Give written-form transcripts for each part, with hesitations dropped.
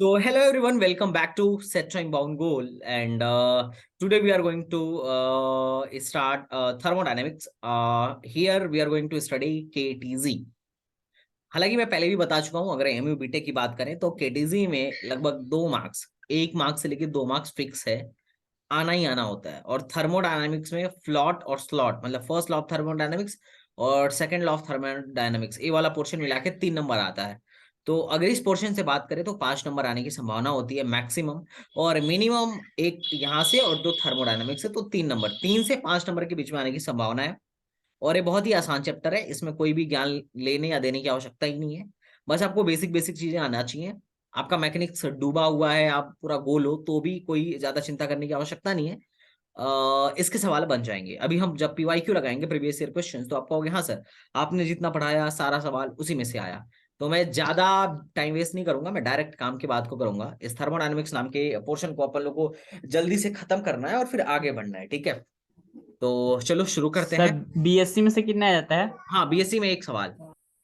So, hello everyone, welcome back to Set Time Bound Goal. And today we are going to start thermodynamics. Here we are going to study KTZ. हालांकि मैं पहले भी बता चुका हूं, अगर MU BTech की बात करें तो केटीजी में लगभग 2 मार्क्स, 1 मार्क्स से लेकर 2 मार्क्स फिक्स है, आना ही आना होता है। और थर्मोडायनामिक्स में फ्लॉट और स्लॉट, मतलब फर्स्ट लॉ ऑफ थर्मोडायनामिक्स और सेकंड लॉ ऑफ थर्मोडायनामिक्स, ये वाला पोर्शन मिला के 3 नंबर आता है। तो अगर इस पोर्शन से बात करें तो 5 नंबर आने की संभावना होती है मैक्सिमम, और मिनिमम एक यहाँ से और 2 थर्मोडायनामिक्स से, तो 3 नंबर, 3 से 5 नंबर के बीच में आने की संभावना है। और ये बहुत ही आसान चैप्टर है, इसमें कोई भी ज्ञान लेने या देने की आवश्यकता ही नहीं है। बस आपको बेसिक बेसिक चीजें आना चाहिए। आपका मैकेनिक्स डूबा हुआ है, आप पूरा गोल हो, तो भी कोई ज्यादा चिंता करने की आवश्यकता नहीं है। इसके सवाल बन जाएंगे। अभी हम जब पीवाईक्यू लगाएंगे, प्रीवियस ईयर क्वेश्चन, तो आप कहोगे हाँ सर आपने जितना पढ़ाया सारा सवाल उसी में से आया। तो मैं ज्यादा टाइम वेस्ट नहीं करूंगा, मैं डायरेक्ट काम की बात को करूंगा। इस थर्मोडायनेमिक्स नाम के पोर्शन को अपन लोग को जल्दी से खत्म करना है और फिर आगे बढ़ना है, ठीक है? तो चलो शुरू करते सर हैं। बीएससी में से कितना आ जाता है? हाँ, बीएससी में 1 सवाल,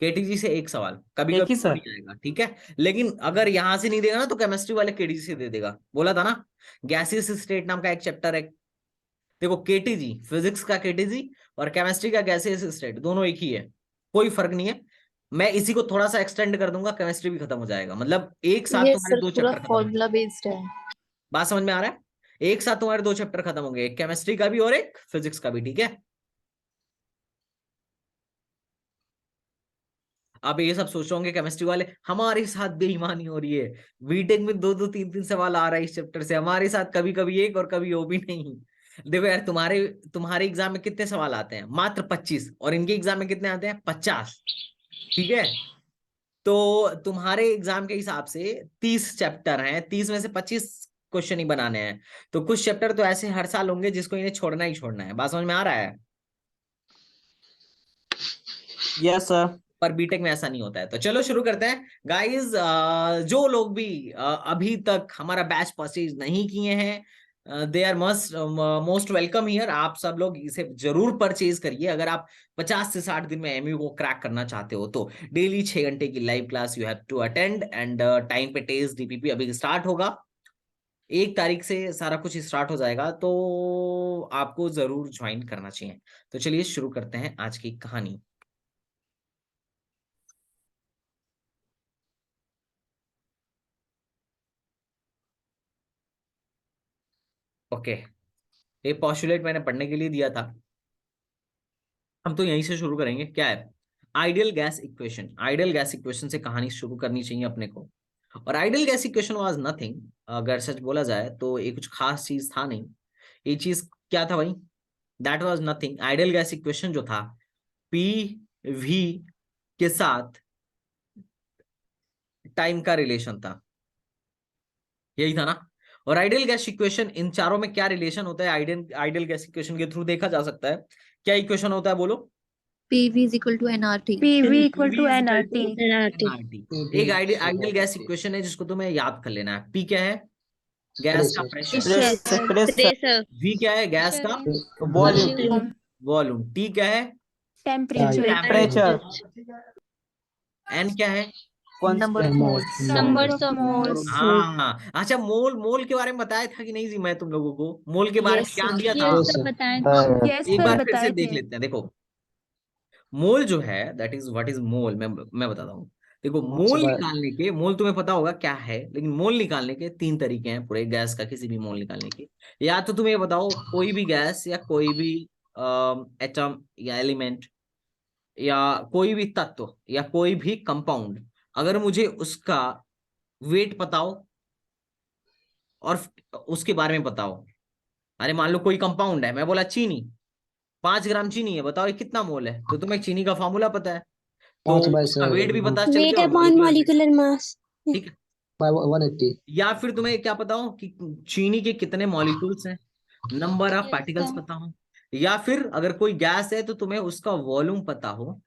केटीजी से 1 सवाल, कभी एक कभी ही सर? नहीं आएगा, ठीक है? लेकिन अगर यहां से नहीं देगा ना तो केमिस्ट्री वाले केटीजी से दे देगा, बोला था ना। गैसियस स्टेट नाम का एक चैप्टर है, देखो केटीजी, फिजिक्स का केटीजी और केमिस्ट्री का गैसियस स्टेट, दोनों एक ही है, कोई फर्क नहीं है। मैं इसी को थोड़ा सा एक्सटेंड कर दूंगा, केमिस्ट्री भी खत्म हो जाएगा, मतलब एक साथ ये तुम्हारे सर 2 पूरा चैप्टर खत्म होंगे। फॉर्मूला बेस्ड है। बात समझ में आ रहा है? एक साथ तुम्हारे 2 चैप्टर खत्म होंगे, एक केमिस्ट्री का भी और एक फिजिक्स का भी, ठीक है? अब ये सब सोच रहे होंगे केमिस्ट्री वाले हमारे साथ बेईमानी हो रही है, बीटेक में 2-2 3-3 सवाल आ रहा है इस चैप्टर से, हमारे साथ कभी कभी एक और कभी वो भी नहीं। देखो यार, तुम्हारे तुम्हारे एग्जाम में कितने सवाल आते हैं? मात्र 25, और इनके एग्जाम में कितने आते हैं? 50, ठीक है? तो तुम्हारे एग्जाम के हिसाब से 30 चैप्टर हैं, 30 में से 25 क्वेश्चन ही बनाने हैं। तो कुछ चैप्टर तो ऐसे हर साल होंगे जिसको इन्हें छोड़ना ही छोड़ना है। बात समझ में आ रहा है? Yes sir. पर बीटेक में ऐसा नहीं होता है। तो चलो शुरू करते हैं गाइस। जो लोग भी अभी तक हमारा बैच परचेज नहीं किए हैं, they are must most welcome here. आप सब लोग इसे जरूर परचेज करिए अगर आप 50 से 60 दिन में एमयू को क्रैक करना चाहते हो तो। डेली 6 घंटे की live class you have to attend, and time पे टेस्ट डीपीपी अभी स्टार्ट होगा, 1 तारीख से सारा कुछ स्टार्ट हो जाएगा, तो आपको जरूर ज्वाइन करना चाहिए। तो चलिए शुरू करते हैं आज की कहानी। ओके, ये पॉस्टुलेट मैंने पढ़ने के लिए दिया था, हम तो यहीं से शुरू करेंगे। क्या है? Ideal gas equation. Ideal gas equation से कहानी शुरू करनी चाहिए अपने को। और ideal gas equation was nothing, अगर सच बोला जाए तो ये कुछ खास चीज था नहीं। ये चीज क्या था भाई? That was nothing. Ideal gas equation जो था, पी वी के साथ टाइम का रिलेशन था, यही था ना? और आइडियल गैस इक्वेशन, इन चारों में क्या रिलेशन होता है आइडियल आइडियल गैस इक्वेशन के थ्रू देखा जा सकता है। क्या इक्वेशन होता है बोलो? PV is equal to nRT. PV equal PV to is equal nRT. to nRT। एक आइडियल गैस इक्वेशन है जिसको तुम्हें याद कर लेना है। पी क्या है? गैस का प्रेशर। प्रेशर। Pressure. वी क्या है? गैस का वॉल्यूम। वॉल्यूम। टी क्या है? Temperature. टेम्परेचर। एन क्या है? Number of moles. Numbers of moles. हाँ, अच्छा, मोल, मोल के बारे में बताया था कि नहीं जी? मैं तुम लोगों को मोल के बारे में Yes, ज्ञान sir. दिया था। ये सब बताएं। यस एक सर बार फिर से बताए देख थे। लेते हैं। देखो, मोल जो है, that is what is mole. मैं बताता हूँ। देखो, मोल निकालने के, मोल तुम्हें पता होगा क्या है, लेकिन मोल निकालने के 3 तरीके हैं पूरे गैस का, किसी भी मोल निकालने के। या तो तुम्हें बताओ, कोई भी गैस या कोई भी एटम या एलिमेंट या कोई भी तत्व या कोई भी कंपाउंड, अगर मुझे उसका वेट बताओ और उसके बारे में बताओ। अरे मान लो कोई कंपाउंड है, मैं बोला चीनी, 5 ग्राम चीनी है, बताओ ये कितना मोल है? तो तुम्हें चीनी का फॉर्मूला पता है, तो उसका वेट भी पता चल Weight गया और upon molecular weight, molecular mass. ठीक है? 180। या फिर तुम्हें क्या पता हो कि चीनी के कितने मॉलिक्यूल्स हैं, नंबर ऑफ पार्टिकल्स sir. पता हो। या फिर अगर कोई गैस है तो तुम्हें उसका वॉल्यूम पता हो,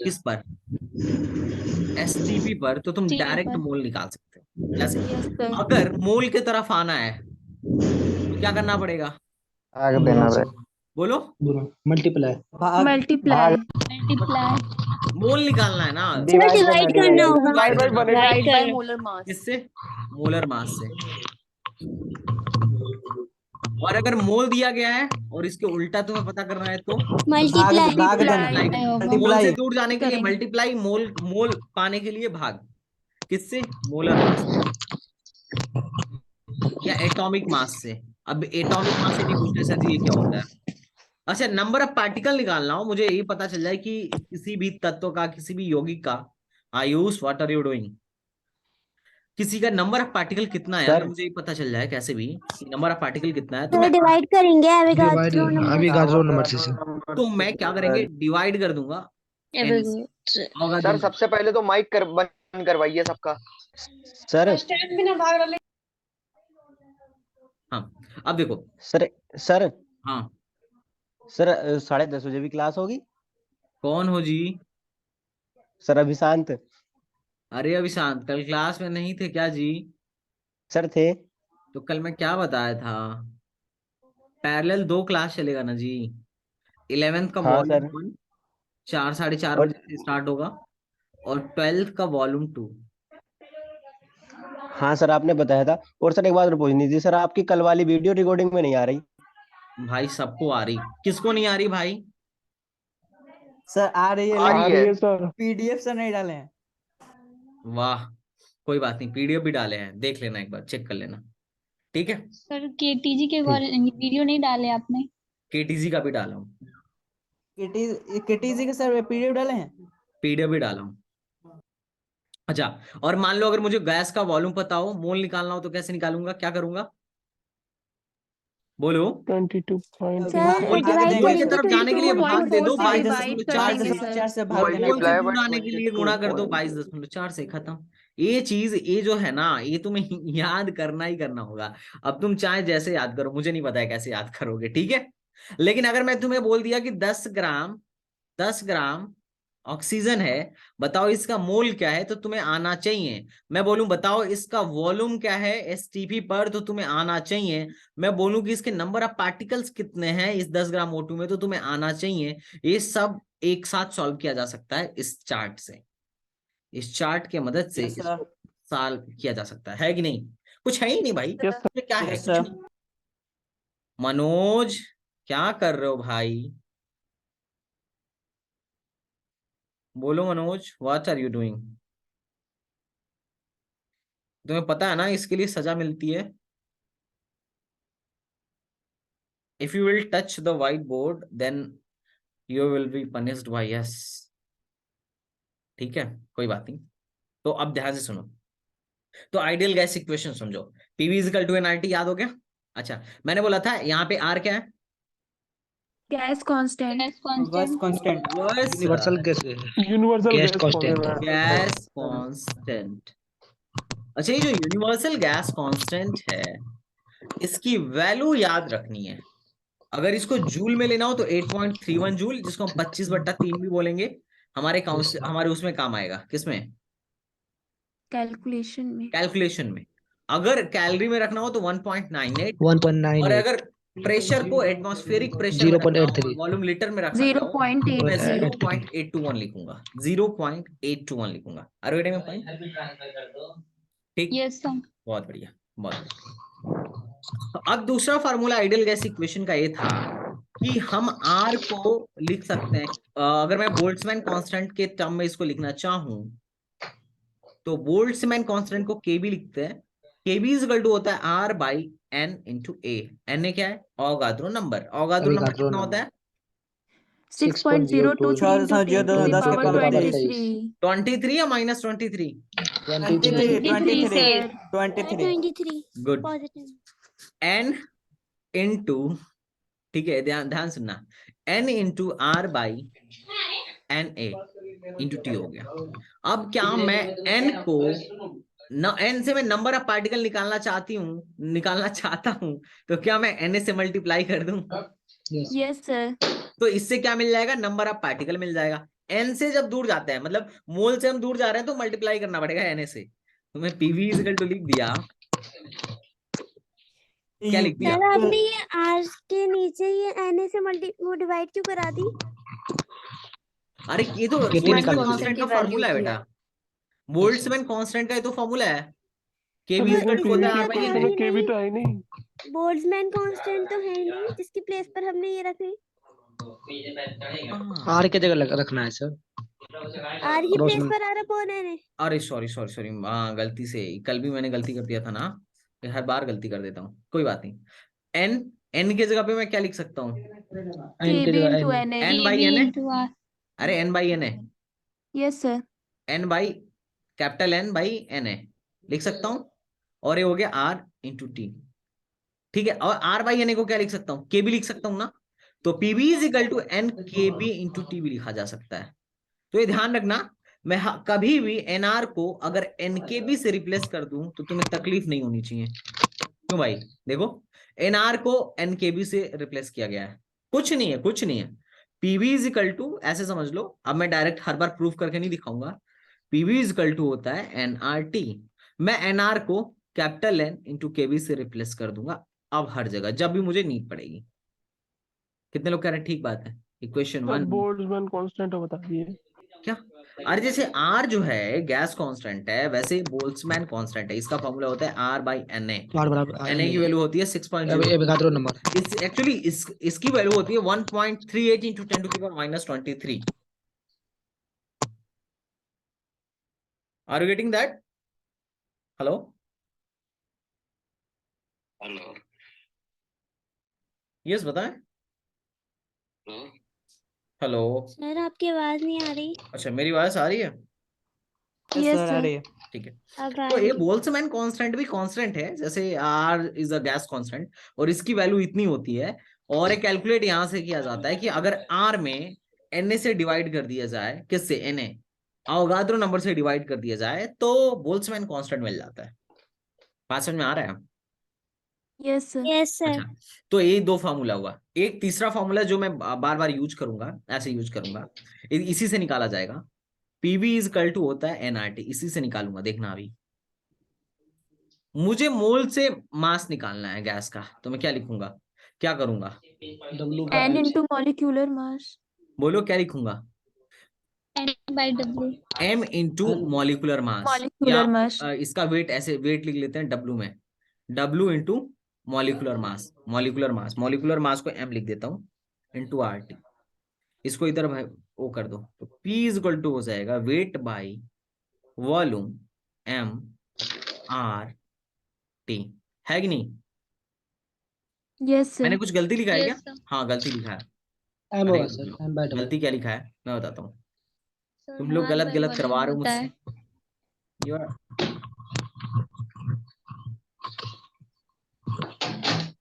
किस पर? एसटीपी पर, तो तुम डायरेक्ट मोल निकाल सकते हो। जैसे अगर मोल के तरफ आना है तो क्या करना पड़ेगा? आग देना रे। बोलो। मल्टीप्लाई। मल्टीप्लाई। Multiply. मोल निकालना है ना, डिवाइड करना होगा। डिवाइड करना है। Divide by molar mass. किससे? मोलर मास से। और अगर मोल दिया गया है और इसके उल्टा तुम्हें पता करना है तो मल्टीप्लाई भाग देना मल्टीप्लाई करना। मोल मल्टीप्लाई से दूर जाने के लिए करेंगे। मल्टीप्लाई, मोल मोल पाने के लिए भाग। किससे? मोलर मास से या एटॉमिक मास से। अब एटॉमिक मास से नहीं पूछते सर जी ये क्या होता है। अच्छा, नंबर ऑफ पार्टिकल निकालना हो, मुझे ये पता चल जाए कि किसी भी तत्व का, किसी भी यौगिक का, Ayush what are you doing, किसी का नंबर ऑफ पार्टिकल कितना है, अगर सर मुझे ये पता चल जाए कैसे भी कि नंबर ऑफ पार्टिकल कितना है, तो तो मैं डिवाइड करेंगे डिवाइड अविगाद्रो नंबर से सर। तो मैं क्या करेंगे, डिवाइड कर दूंगा n से। सर सबसे पहले तो माइक बंद करवाइए सबका। सर हाँ, अब देखो। सर सर हाँ, सर 10:30 बजे भी क्लास होगी? कौन हो जी? सर अभिशांत अरे अभिशांत, कल क्लास में नहीं थे क्या जी? सर थे। तो कल मैं क्या बताया था, पैरेलल 2 क्लास चलेगा ना जी। 11th का हाँ वॉल्यूम सर। 1 4 4:30 और बजे से स्टार्ट होगा, और 12th का वॉल्यूम 2। हाँ सर आपने बताया था। और सर एक बात और पूछनी थी, सर आपकी कल वाली वीडियो रिकॉर्डिंग में नहीं आ रही? भाई सबको आ रही, किसको नहीं आ रही भाई? सर आ रही है आ रही है सर, पीडीएफ से नहीं डाले हैं। वाह, कोई बात नहीं, पीडीएफ भी डाले हैं, देख लेना एक बार, चेक कर लेना, ठीक है। सर केटीजी के वीडियो नहीं डाले आपने? केटीजी का भी डाला हूँ, केटीजी के सर पीडीएफ डाले हैं। पीडीएफ भी डाला हूँ। अच्छा, और मान लो अगर मुझे गैस का वॉल्यूम पता हो, मोल निकालना हो, तो कैसे निकालूंगा, क्या करूंगा, बोलो। सर मोल डिवाइड मोल की करेंगे तरफ जाने के लिए भाग दे दो, 22.4 से 22.4 divide से। करेंगे सर। मोल को मल्टीप्लाई बाय दूर आने के लिए गुणा कर दो 22.4 से, खत्म। ये चीज, ये जो है ना, ये तुम्हें याद करना ही करना होगा। अब तुम चाहे जैसे याद करो, मुझे नहीं पता है कैसे याद करोगे, ठीक है। लेकिन अगर मैं तुम्हें बोल दिया कि 10 ग्राम ऑक्सीजन है, बताओ इसका मोल क्या है, तो तुम्हें आना चाहिए। मैं बोलूं बताओ इसका वॉल्यूम क्या है एसटीपी पर, तो तुम्हें आना चाहिए। मैं बोलूं कि इसके नंबर ऑफ पार्टिकल्स कितने हैं इस 10 ग्राम O2 में, तो तुम्हें आना चाहिए। ये सब एक साथ सॉल्व किया जा सकता है इस चार्ट से, इस चार्ट की मदद से Yes, sir. सॉल्व किया जा सकता है कि नहीं? कुछ है ही नहीं भाई, इसमें क्या है, Yes, कुछ sir. नहीं। मनोज, क्या कर रहे हो भाई? बोलो Manoj, what are you doing? तुम्हें पता है ना इसके लिए सजा मिलती है। If you will touch the whiteboard, then you will be punished by yes. ठीक है, कोई बात नहीं। तो अब ध्यान से सुनो। तो आइडियल गैस इक्वेशन समझो, PV is equal to NRT, याद हो गया? अच्छा, मैंने बोला था यहाँ पे आर क्या है? Gas constant. Constant. Universal gas constant. Gas constant. अच्छा, ये जो यूनिवर्सल गैस कांस्टेंट है, इसकी वैल्यू याद रखनी है। अगर इसको जूल में लेना हो तो 8.31 जूल, जिसको हम 25/3 भी बोलेंगे, हमारे उसमें काम आएगा। किसमें? कैलकुलेशन में। कैलकुलेशन में। अगर कैलोरी में रखना हो तो 1.98, 1.98 और अगर प्रेशर को एटमॉस्फेरिक प्रेशर में रखना हो, वॉल्यूम लीटर में रखना हो, तो मैं 0.821 लिखूंगा, 0.821 लिखूंगा। Are you getting my point? ठीक, यस सर। बहुत बढ़िया, बहुत बढ़िया। अब दूसरा फार्मूला आइडियल गैस इक्वेशन का ये था कि हम आर को लिख सकते हैं, अगर मैं बोल्ट्जमैन कांस्टेंट के टर्म में इसको लिखना चाहूं, तो बोल्ट्जमैन कांस्टेंट को केबी लिखते हैं। केबी इज इक्वल टू होता है R by N into A. N A क्या है? Avogadro number. अवोगाद्रो नंबर कितना होता है? 6.023 into 10 to the power 23. 23 या -23? 23 sir. 23 good. Positive. N into, ठीक है, ध्यान ध्यान सुनना, N into R by N A into T हो गया। अब क्या मैं एन को एन से मैं नंबर ऑफ पार्टिकल निकालना चाहता हूं, तो क्या मैं एन ए से मल्टीप्लाई कर दूं? Yes sir. तो इससे क्या मिल जाएगा? नंबर ऑफ पार्टिकल मिल जाएगा। एन से जब दूर जाते हैं, मतलब मोल से हम दूर जा रहे हैं, तो मल्टीप्लाई करना पड़ेगा एन ए से। तो मैं पीवी इज इक्वल टू लिख दिया, क्या लिख दिया? सर आपने ये आर के नीचे ये एन से डिवाइड क्यों करा दी? अरे ये तो KT बोल्ट्जमैन निकाल कांस्टेंट की का value फॉर्मूला है होती है। बेटा, बोल्ट्जमैन कांस्टेंट का ये तो फॉर्मूला है, के बी वो इक्वल टू होता है आर बाई एन ए। के भी तो है नहीं, बोल्ट्जमैन कांस्टेंट तो है नहीं जिसकी प्लेस पर हमने ये रखी। आर की जगह रखना है सर। आर की प्लेस रोशनी पर आर अपॉन एन है। अरे सॉरी सॉरी सॉरी, हाँ गलती से, कल भी मैंने गलती कर दिया था ना, ये हर बार गलती कर देता हूँ, कोई बात नहीं। एन, एन की जगह पे मैं क्या लिख सकता हूँ, एन की KB जगह into N. NA. N by N है, R. अरे एन बाई एन है, Yes, sir. N by capital N by N है लिख सकता हूँ, और ये हो गया आर इंटू टी, ठीक है। और आर बाई एन ए को क्या लिख सकता हूँ, के बी लिख सकता हूँ ना, तो PB is equal to N K B into T भी लिखा जा सकता है। तो ये ध्यान रखना, मैं कभी भी एनआर को अगर एनकेबी से रिप्लेस कर दूं तो तुम्हें तकलीफ नहीं होनी चाहिए। क्यों भाई, देखो एनआर को एनकेबी से रिप्लेस किया गया है, कुछ नहीं है, कुछ नहीं है। पीवी इज इक्वल टू, ऐसे समझ लो, अब मैं डायरेक्ट हर बार प्रूफ करके नहीं दिखाऊंगा, पीवी इज इक्वल टू होता है एनआर टी, मैं एनआर को कैपिटल एन इंटू केबी से रिप्लेस कर दूंगा अब हर जगह जब भी मुझे नीड पड़ेगी। कितने लोग कह रहे हैं ठीक बात है, इक्वेशन वन बोल्ट्जमैन कांस्टेंट बता दिए क्या। अरे जैसे आर जो है गैस कांस्टेंट है, वैसे बोल्ट्जमैन कांस्टेंट है, इसका फॉर्मूला होता है R by N A, R बराबर एन ए की वैल्यू होती है 6.0, एवोगाड्रो नंबर। इस एक्चुअली इसकी वैल्यू होती है 1.38 into 10 to the power minus 23। Are you getting that? Hello hello yes बताएं। हेलो, सर आपकी आवाज नहीं आ रही। अच्छा मेरी आवाज आ रही है, Yes, sir. ठीक है। अब आ तो रही ये है। बोल्ट्जमैन कांस्टेंट भी कांस्टेंट है, जैसे R is a gas constant और इसकी वैल्यू इतनी होती है, और एक कैलकुलेट यहां से किया जाता है कि अगर आर में एन से डिवाइड कर दिया जाए, किससे, एन ए, अवोगाद्रो नंबर से डिवाइड कर दिया जाए तो बोल्ट्जमैन कांस्टेंट मिल जाता है। बात समझ में आ रहा है? Yes, sir. Yes sir. अच्छा, तो ये दो फार्मूला हुआ, एक तीसरा फार्मूला जो मैं बार बार यूज करूंगा, ऐसे यूज करूंगा, इसी से निकाला जाएगा, पीवी इज इक्वल टू होता है एनआरटी, इसी से निकालूंगा, देखना अभी। मुझे मोल से मास निकालना है गैस का, तो मैं क्या लिखूंगा, क्या करूंगा, N into molecular mass. बोलो क्या लिखूंगा, N by W. m into molecular mass, Molecular mass. इसका वेट ऐसे वेट लिख लेते हैं W में, W into molecular mass, molecular mass, molecular mass को m लिख देता हूँ इंटू आर टी, इसको इधर भाई वो कर दो, तो P इज इक्वल टू हो जाएगा weight by volume m R T, है कि नहीं? Yes, sir. मैंने कुछ गलती लिखा है Yes, क्या? sir. हाँ गलती लिखा है। एम अरे होगा सर, एम बाय डब्ल्यू। गलती क्या लिखा है मैं बताता हूँ, Sir, तुम लोग mass गलत by गलत volume करवा रहे हो होता है। मुझसे। You are-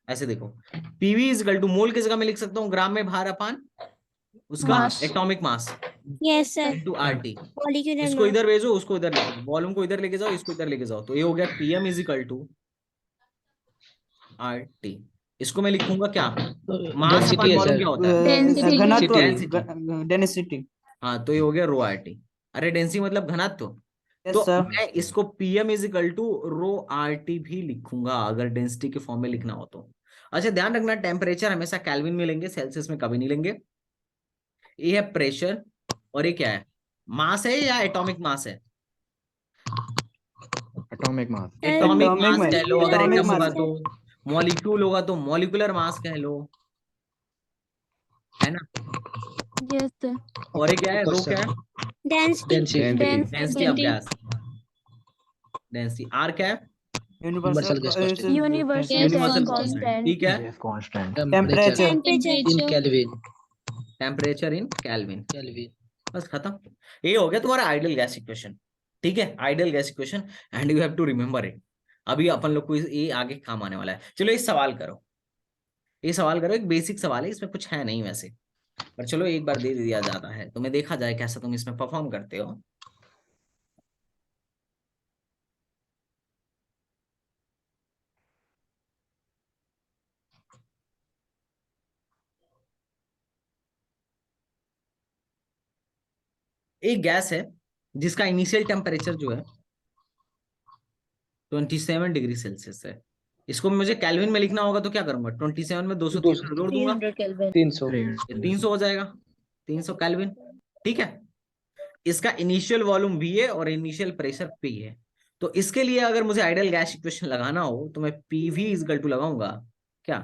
ऐसे देखो, पीवी इज इक्वल टू, मोल की जगह मैं लिख सकता हूँ ग्राम में भार अपान उसका Mass. Atomic mass yes sir. Into RT, molecular इसको मास। इधर भेजो उसको इधर लेके, वॉल्यूम को इधर लेके जाओ इसको इधर लेके जाओ, तो ये हो गया PM is equal to RT. इसको मैं लिखूंगा क्या, मास डेंसिटी अपान है वॉल्यूम सर। क्या होता है, Density. Density, density. हाँ तो ये हो गया रो आरटी। अरे डेंसिटी मतलब घनत्व, तो मैं इसको PM is equal to rho R T भी लिखूंगा अगर डेंसिटी के फॉर्म में लिखना हो तो। अच्छा ध्यान रखना, टेम्परेचर हमेशा केल्विन में लेंगे, सेल्सियस में कभी नहीं लेंगे। ये है प्रेशर, और ये क्या है, मास है या एटॉमिक मास है, एटॉमिक मास। एटॉमिक मास कह लो, अगर Atomic एटम होगा mass तो, मॉलिक्यूल होगा तो मॉलिकुलर मास कह लो, है ना। Yes, sir. और ये क्या है, रो क्या है, density. Density density of gas, density. R क्या है, universal gas constant. Universal universal gas constant, ठीक है। Constant. Temperature temperature. In Kelvin. Temperature in Kelvin, Kelvin बस खत्म। ये हो गया तुम्हारा आइडियल गैस इक्वेशन, ठीक है, ideal gas equation, and you have to remember it. अभी अपन लोग को ये आगे काम आने वाला है। चलो ये सवाल करो, ये सवाल करो, एक बेसिक सवाल है, इसमें कुछ है नहीं वैसे, पर चलो एक बार दे दिया जाता है, तुम्हें देखा जाए कैसा तुम इसमें परफॉर्म करते हो। एक गैस है जिसका इनिशियल टेम्परेचर जो है 27 डिग्री सेल्सियस है, इसको मुझे केल्विन में लिखना होगा तो क्या करूंगा, 27 में 230 जोड़ दूंगा, 300 केल्विन। 300 300 हो जाएगा, 300 केल्विन, ठीक है, इसका इनिशियल वॉल्यूम V है और इनिशियल प्रेशर P है। तो इसके लिए अगर मुझे आइडियल गैस इक्वेशन लगाना हो तो मैं PV इक्वल टू लगाऊंगा क्या,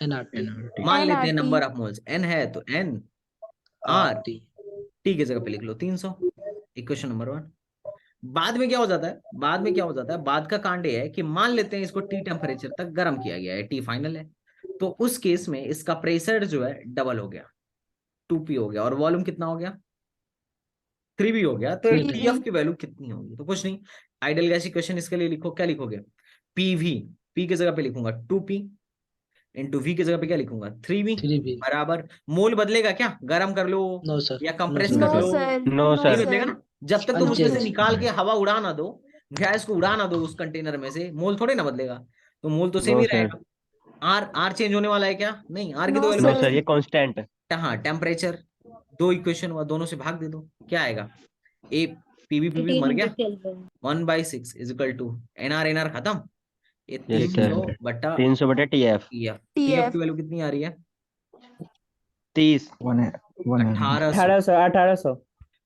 NRT मान लेते हैं NRT। Number of moles N है तो N R T की जगह पे लिख लो 300, इक्वेशन नंबर 1। बाद में क्या हो जाता है, बाद में क्या हो जाता है, बाद का कांड ये है कि मान लेते हैं इसको T टेम्परेचर तक गर्म किया गया है, T फाइनल है, तो उस केस में इसका प्रेशर जो है डबल हो गया, 2P हो गया, और वॉल्यूम कितना हो गया, 3V हो गया। तो 3V। TF की वैल्यू कितनी होगी, तो कुछ नहीं, आइडियल गैस इक्वेशन इसके लिए लिखो, क्या लिखोगे, PV, P की जगह पे लिखूंगा 2P इंटू V की जगह पे क्या लिखूंगा 3V 3V। बराबर, मोल बदलेगा क्या, गर्म कर लो नो सर, या नो कंप्रेस सर। कर नो लो, सर, नो नो सर। नहीं बदलेगा ना, जब तक तुम उसमें से Unchanged। निकाल के हवा उड़ा ना दो, गैस को उड़ा ना दो उस कंटेनर में से, मोल थोड़े ना बदलेगा, तो मोल तो सेम नो ही सर। रहेगा। आर चेंज होने वाला है क्या, नहीं, आर की नो तो नो वैल्यू सर, ये कांस्टेंट है। हाँ, टेम्परेचर, दो इक्वेशन हुआ, दोनों से भाग दे दो, क्या आएगा, ए पीवी मर गया, 1/6 इज इक्वल टू NR खत्म, ये यस सर, 300 बटा 300 बटे TF, TF TF। की वैल्यू कितनी आ रही है 30। 1800, 1800।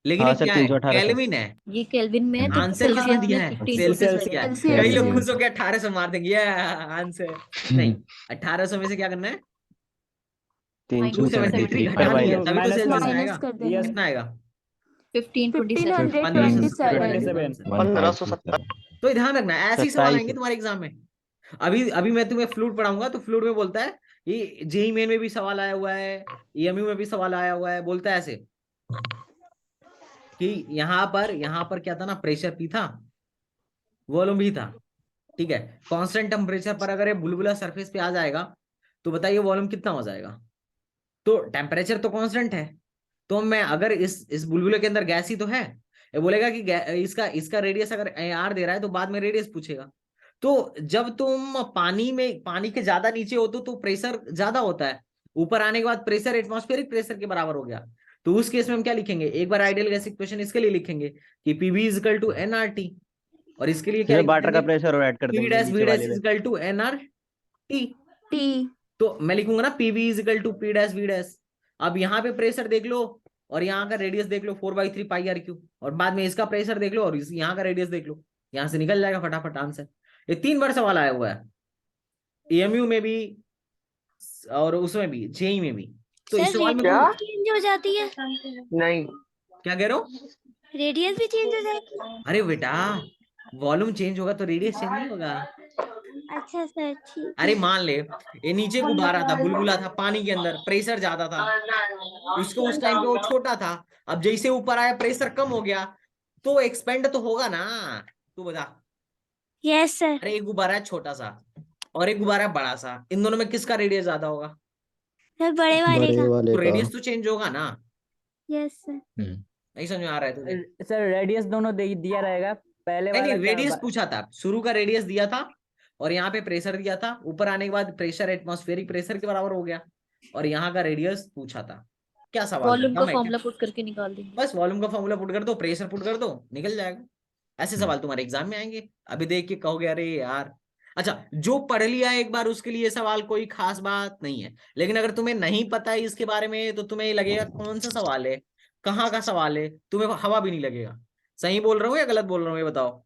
लेकिन हाँ ये सर, क्या है, 300 1800। केल्विन है, ये केल्विन में है तो आंसर कितना सेल्सियस दिया में है, 15 सेल्सियस में दिया है। सेल्सियस कई लोग में। खुश होकर 1800 मार देंगे, ये आंसर नहीं, 1800 में से क्या करना है, 273 373 पर घटा दिया, माइनस। तभी तो सेल्सियस में माइनस आएगा, कर देंगे। कितना आएगा 1527 1527। 1570। तो ध्यान रखना ऐसे ही सवाल 27। आएंगे तुम्हारे एग्जाम में। अभी अभी मैं तुम्हें फ्लूइड पढ़ाऊंगा तो फ्लूइड में बोलता है, ये जेई मेन में भी सवाल आया हुआ है, EMU में भी सवाल आया हुआ है, बोलता है ऐसे कि यहाँ पर क्या था ना, प्रेशर P था, वॉल्यूम भी था, ठीक है, कांस्टेंट टेम्परेचर पर अगर ये बुलबुला सरफेस पे आ जाएगा तो बताइए वॉल्यूम कितना हो जाएगा, तो टेम्परेचर तो कांस्टेंट है, तो मैं अगर इस बुलबुले के अंदर गैस ही तो है, ये बोलेगा कि इसका रेडियस अगर R दे रहा है तो बाद में रेडियस पूछेगा। तो जब तुम पानी के ज्यादा नीचे हो तो प्रेशर ज्यादा होता है, ऊपर आने के बाद प्रेशर एटमॉस्फेरिक प्रेशर के बराबर हो गया, तो उस केस में हम क्या लिखेंगे, एक बार आइडियल गैस इक्वेशन इसके लिए लिखेंगे कि PV is equal to NRT, और इसके लिए क्या इसमें वाटर का लिखेंगे, प्रेशर और ऐड कर P देंगे डैश नीचे V डैश वाले इज में। Equal to NRT, T। तो मैं लिखूंगा ना PV is equal to P dash V dash. अब यहाँ पे प्रेशर देख लो और यहाँ का रेडियस देख लो 4/3 पाई RQ, और बाद में इसका प्रेशर देख लो और यहाँ का रेडियस देख लो, यहाँ से निकल जाएगा फटाफट आंसर। ये 3 बार सवाल आया हुआ है, EMU में भी और उसमें भी, JEE में भी, तो इस सवाल में क्या चेंज हो जाती है, नहीं, क्या कह रहे हो, रेडियस भी चेंज हो जाएगी। अरे बेटा वॉल्यूम चेंज होगा तो रेडियस चेंज नहीं होगा। अच्छा सर, ठीक अरे है। मान ले ये नीचे गुब्बारा था, बुलबुला था पानी के अंदर, प्रेशर ज्यादा था, उसको उस टाइम पे वो छोटा था, अब जैसे ऊपर आया प्रेशर कम हो गया तो एक्सपेंड तो होगा ना, तू बता। Yes sir. अरे एक गुब्बारा है छोटा सा और एक गुब्बारा है बड़ा सा, इन दोनों में किसका रेडियस ज्यादा होगा, सर बड़े वाले का। तो रेडियस तो चेंज होगा ना, यस सर। नहीं समझ में आ रहा है तुझे, सर रेडियस दोनों दिया रहेगा, पहले नहीं वाला नहीं रेडियस पूछा था, शुरू का रेडियस दिया था और यहाँ पे प्रेशर दिया था, ऊपर आने के बाद प्रेशर एटमॉस्फेरिक प्रेशर के बराबर हो गया, और यहाँ का रेडियस पूछा था, क्या सवाल वॉल्यूम का कम है क्या? फॉर्मूला पुट करके निकाल देंगे। बस वॉल्यूम का फॉर्मूला पुट कर दो, प्रेशर पुट कर दो, निकल जाएगा। ऐसे सवाल तुम्हारे एग्जाम में आएंगे, अभी देख के कहोगे अरे यार। अच्छा, जो पढ़ लिया एक बार उसके लिए सवाल कोई खास बात नहीं है, लेकिन अगर तुम्हें नहीं पता है इसके बारे में तो तुम्हें लगेगा कौन सा सवाल है, कहाँ का सवाल है, तुम्हें हवा भी नहीं लगेगा। सही बोल रहा हूँ या गलत बोल रहा हूँ, ये बताओ।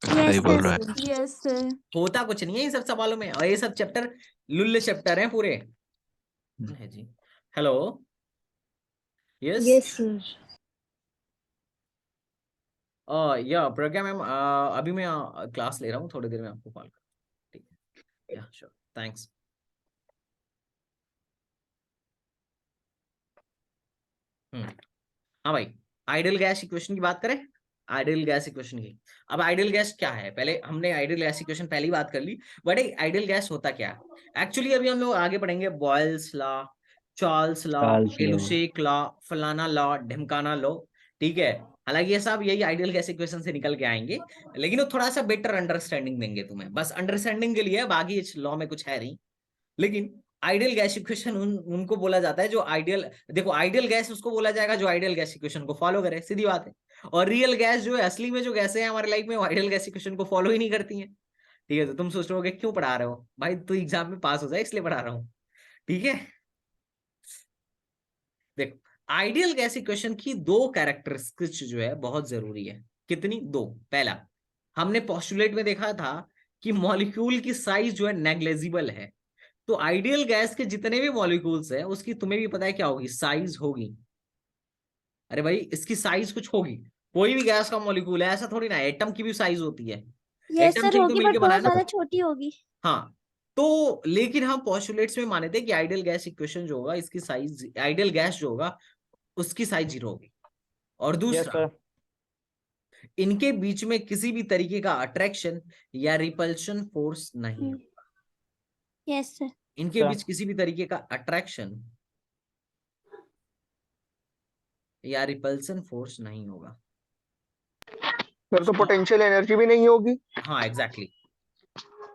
Yes sir. Yes sir. होता कुछ नहीं है इन सब सवालों में, और ये सब चैप्टर लुल्ले चैप्टर हैं पूरे। है जी, हेलो, यस यस सर। या प्रज्ञा मैम, अभी मैं क्लास ले रहा हूँ, थोड़ी देर में आपको कॉल कर, ठीक है, या श्योर, थैंक्स। हाँ भाई, आइडियल गैस इक्वेशन की बात करें, आइडियल गैस इक्वेशन की। अब आइडियल गैस क्या है, पहले हमने आइडियल गैस इक्वेशन पहली बात कर ली, बट आइडियल गैस होता क्या है एक्चुअली, अभी हम लोग आगे पढ़ेंगे बॉयल्स लॉ, चार्ल्स लॉ, एलुशेक लॉ, फलाना लॉ, ढिमकाना लॉ, ठीक है। हालांकि ये सब यही आइडियल गैस इक्वेशन से निकल के आएंगे, लेकिन वो थोड़ा सा बेटर अंडरस्टैंडिंग देंगे तुम्हें, बस अंडरस्टैंडिंग के लिए, बाकी इस लॉ में कुछ है नहीं। लेकिन आइडियल गैस इक्वेशन उनको बोला जाता है जो आइडियल, देखो आइडियल गैस उसको बोला जाएगा जो आइडियल गैस इक्वेशन को फॉलो करे, सीधी बात है। और रियल गैस जो है, असली में जो गैसें हैं हमारे लाइफ में, वो आइडियल गैस इक्वेशन को फॉलो ही नहीं करती हैं, ठीक है। तो तुम सोच रहे हो क्यों पढ़ा रहे हो भाई, तू एग्जाम में पास हो जाए इसलिए पढ़ा रहा हूँ, ठीक है। देखो आइडियल गैस इक्वेशन की दो कैरेक्टरिस्टिक्स जो है बहुत जरूरी है। कितनी? दो। पहला, हमने पोस्टुलेट में देखा था कि मॉलिक्यूल की साइज जो है नेग्लेजिबल है। तो आइडियल गैस के जितने भी मॉलिक्यूल्स है उसकी तुम्हें भी पता है क्या होगी? साइज होगी। अरे भाई इसकी साइज कुछ होगी। कोई भी गैस का मॉलिक्यूल है, ऐसा थोड़ी ना है। एटम की भी साइज होती है। यस एटम सर से ही तो होगी, मिलके बट बना है बहुत ना। ज्यादा छोटी होगी। हाँ, तो लेकिन हम पोस्टुलेट्स में माने थे कि आइडियल गैस इक्वेशन जो होगा, इसकी साइज, आइडियल गैस जो होगा उसकी साइज 0 होगी। और यस दूसरा, सर। इनके बीच में किसी भी तरीके का अट्रैक्शन या रिपल्शन फोर्स नहीं होगा। Yes sir. इनके अच्छा। बीच किसी भी तरीके का अट्रैक्शन या रिपल्सन फोर्स नहीं होगा। फिर तो पोटेंशियल एनर्जी भी नहीं होगी। हाँ एग्जैक्टली,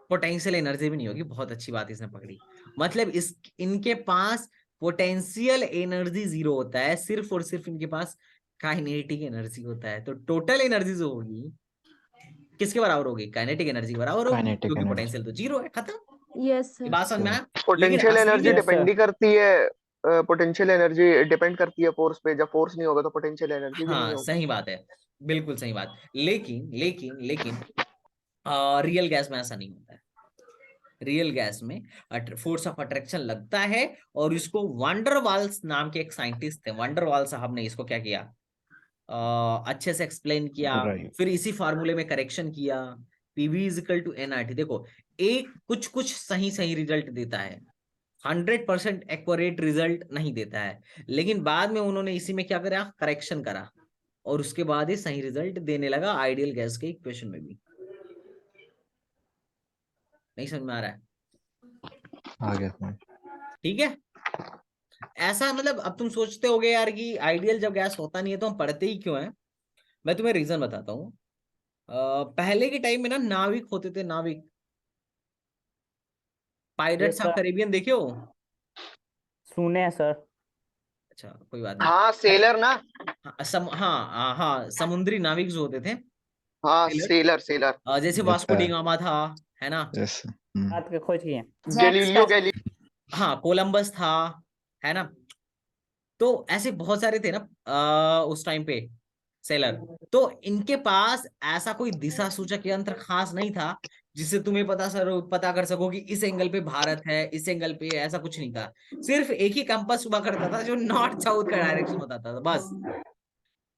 पोटेंशियल एनर्जी भी नहीं होगी। बहुत अच्छी बात इसने पकड़ी। मतलब इस इनके पास पोटेंशियल एनर्जी 0 होता है, सिर्फ और सिर्फ इनके पास काइनेटिक एनर्जी होता है। तो टोटल एनर्जी जो होगी किसके बराबर होगी? काइनेटिक एनर्जी के बराबर होगी, क्योंकि पोटेंशियल तो 0 है। खत्म। यस ये सर। बात समझ में आया? लेकिन पोटेंशियल असली एनर्जी में Yes, sir. डिपेंड ही करती है, पोटेंशियल एनर्जी डिपेंड करती है फोर्स पे। जब फोर्स नहीं होगा तो पोटेंशियल एनर्जी भी नहीं हाँ होगी। सही बात है, बिल्कुल सही बात। लेकिन लेकिन लेकिन रियल गैस में ऐसा नहीं होता है। रियल गैस में फोर्स ऑफ अट्रैक्शन लगता है, और इसको वंडर वाल्स नाम के एक साइंटिस्ट थे, वंडर वाल साहब ने इसको क्या किया, अच्छे से एक्सप्लेन किया। फिर इसी फार्मूले में करेक्शन किया। PV is equal to NRT. देखो, एक कुछ कुछ सही सही रिजल्ट देता है, 100% एक्यूरेट रिजल्ट नहीं देता है, लेकिन बाद में उन्होंने इसी में क्या करा, करेक्शन करा, और उसके बाद ही सही रिजल्ट देने लगा आइडियल गैस के इक्वेशन में भी। नहीं समझ में आ रहा है? आ गया। ठीक है। ऐसा मतलब अब तुम सोचते होगे यार कि आइडियल जब गैस होता नहीं है तो हम पढ़ते ही क्यों हैं। मैं तुम्हें रीजन बताता हूँ। पहले के टाइम में ना नाविक होते थे, नाविक। Pirates Yes, of sir. Caribbean देखे हो? सुने हैं सर। अच्छा कोई बात नहीं। हाँ सेलर ना। हाँ, समुद्री नाविक जो होते थे, हाँ सेलर। Seller seller. जैसे Yes, Vasco D sir. Gamma था, है ना। Yes. रात के खोज किए। गैलीलियो गैली हाँ, कोलंबस था, है ना। तो ऐसे बहुत सारे थे ना उस टाइम पे सेलर। तो इनके पास ऐसा कोई दिशा सूचक यंत्र खास नहीं था जिससे तुम्हें पता कर सको कि इस एंगल पे भारत है, इस एंगल पे, ऐसा कुछ नहीं था। सिर्फ एक ही कंपास हुआ करता था जो नॉर्थ साउथ का डायरेक्शन बताता था, बस।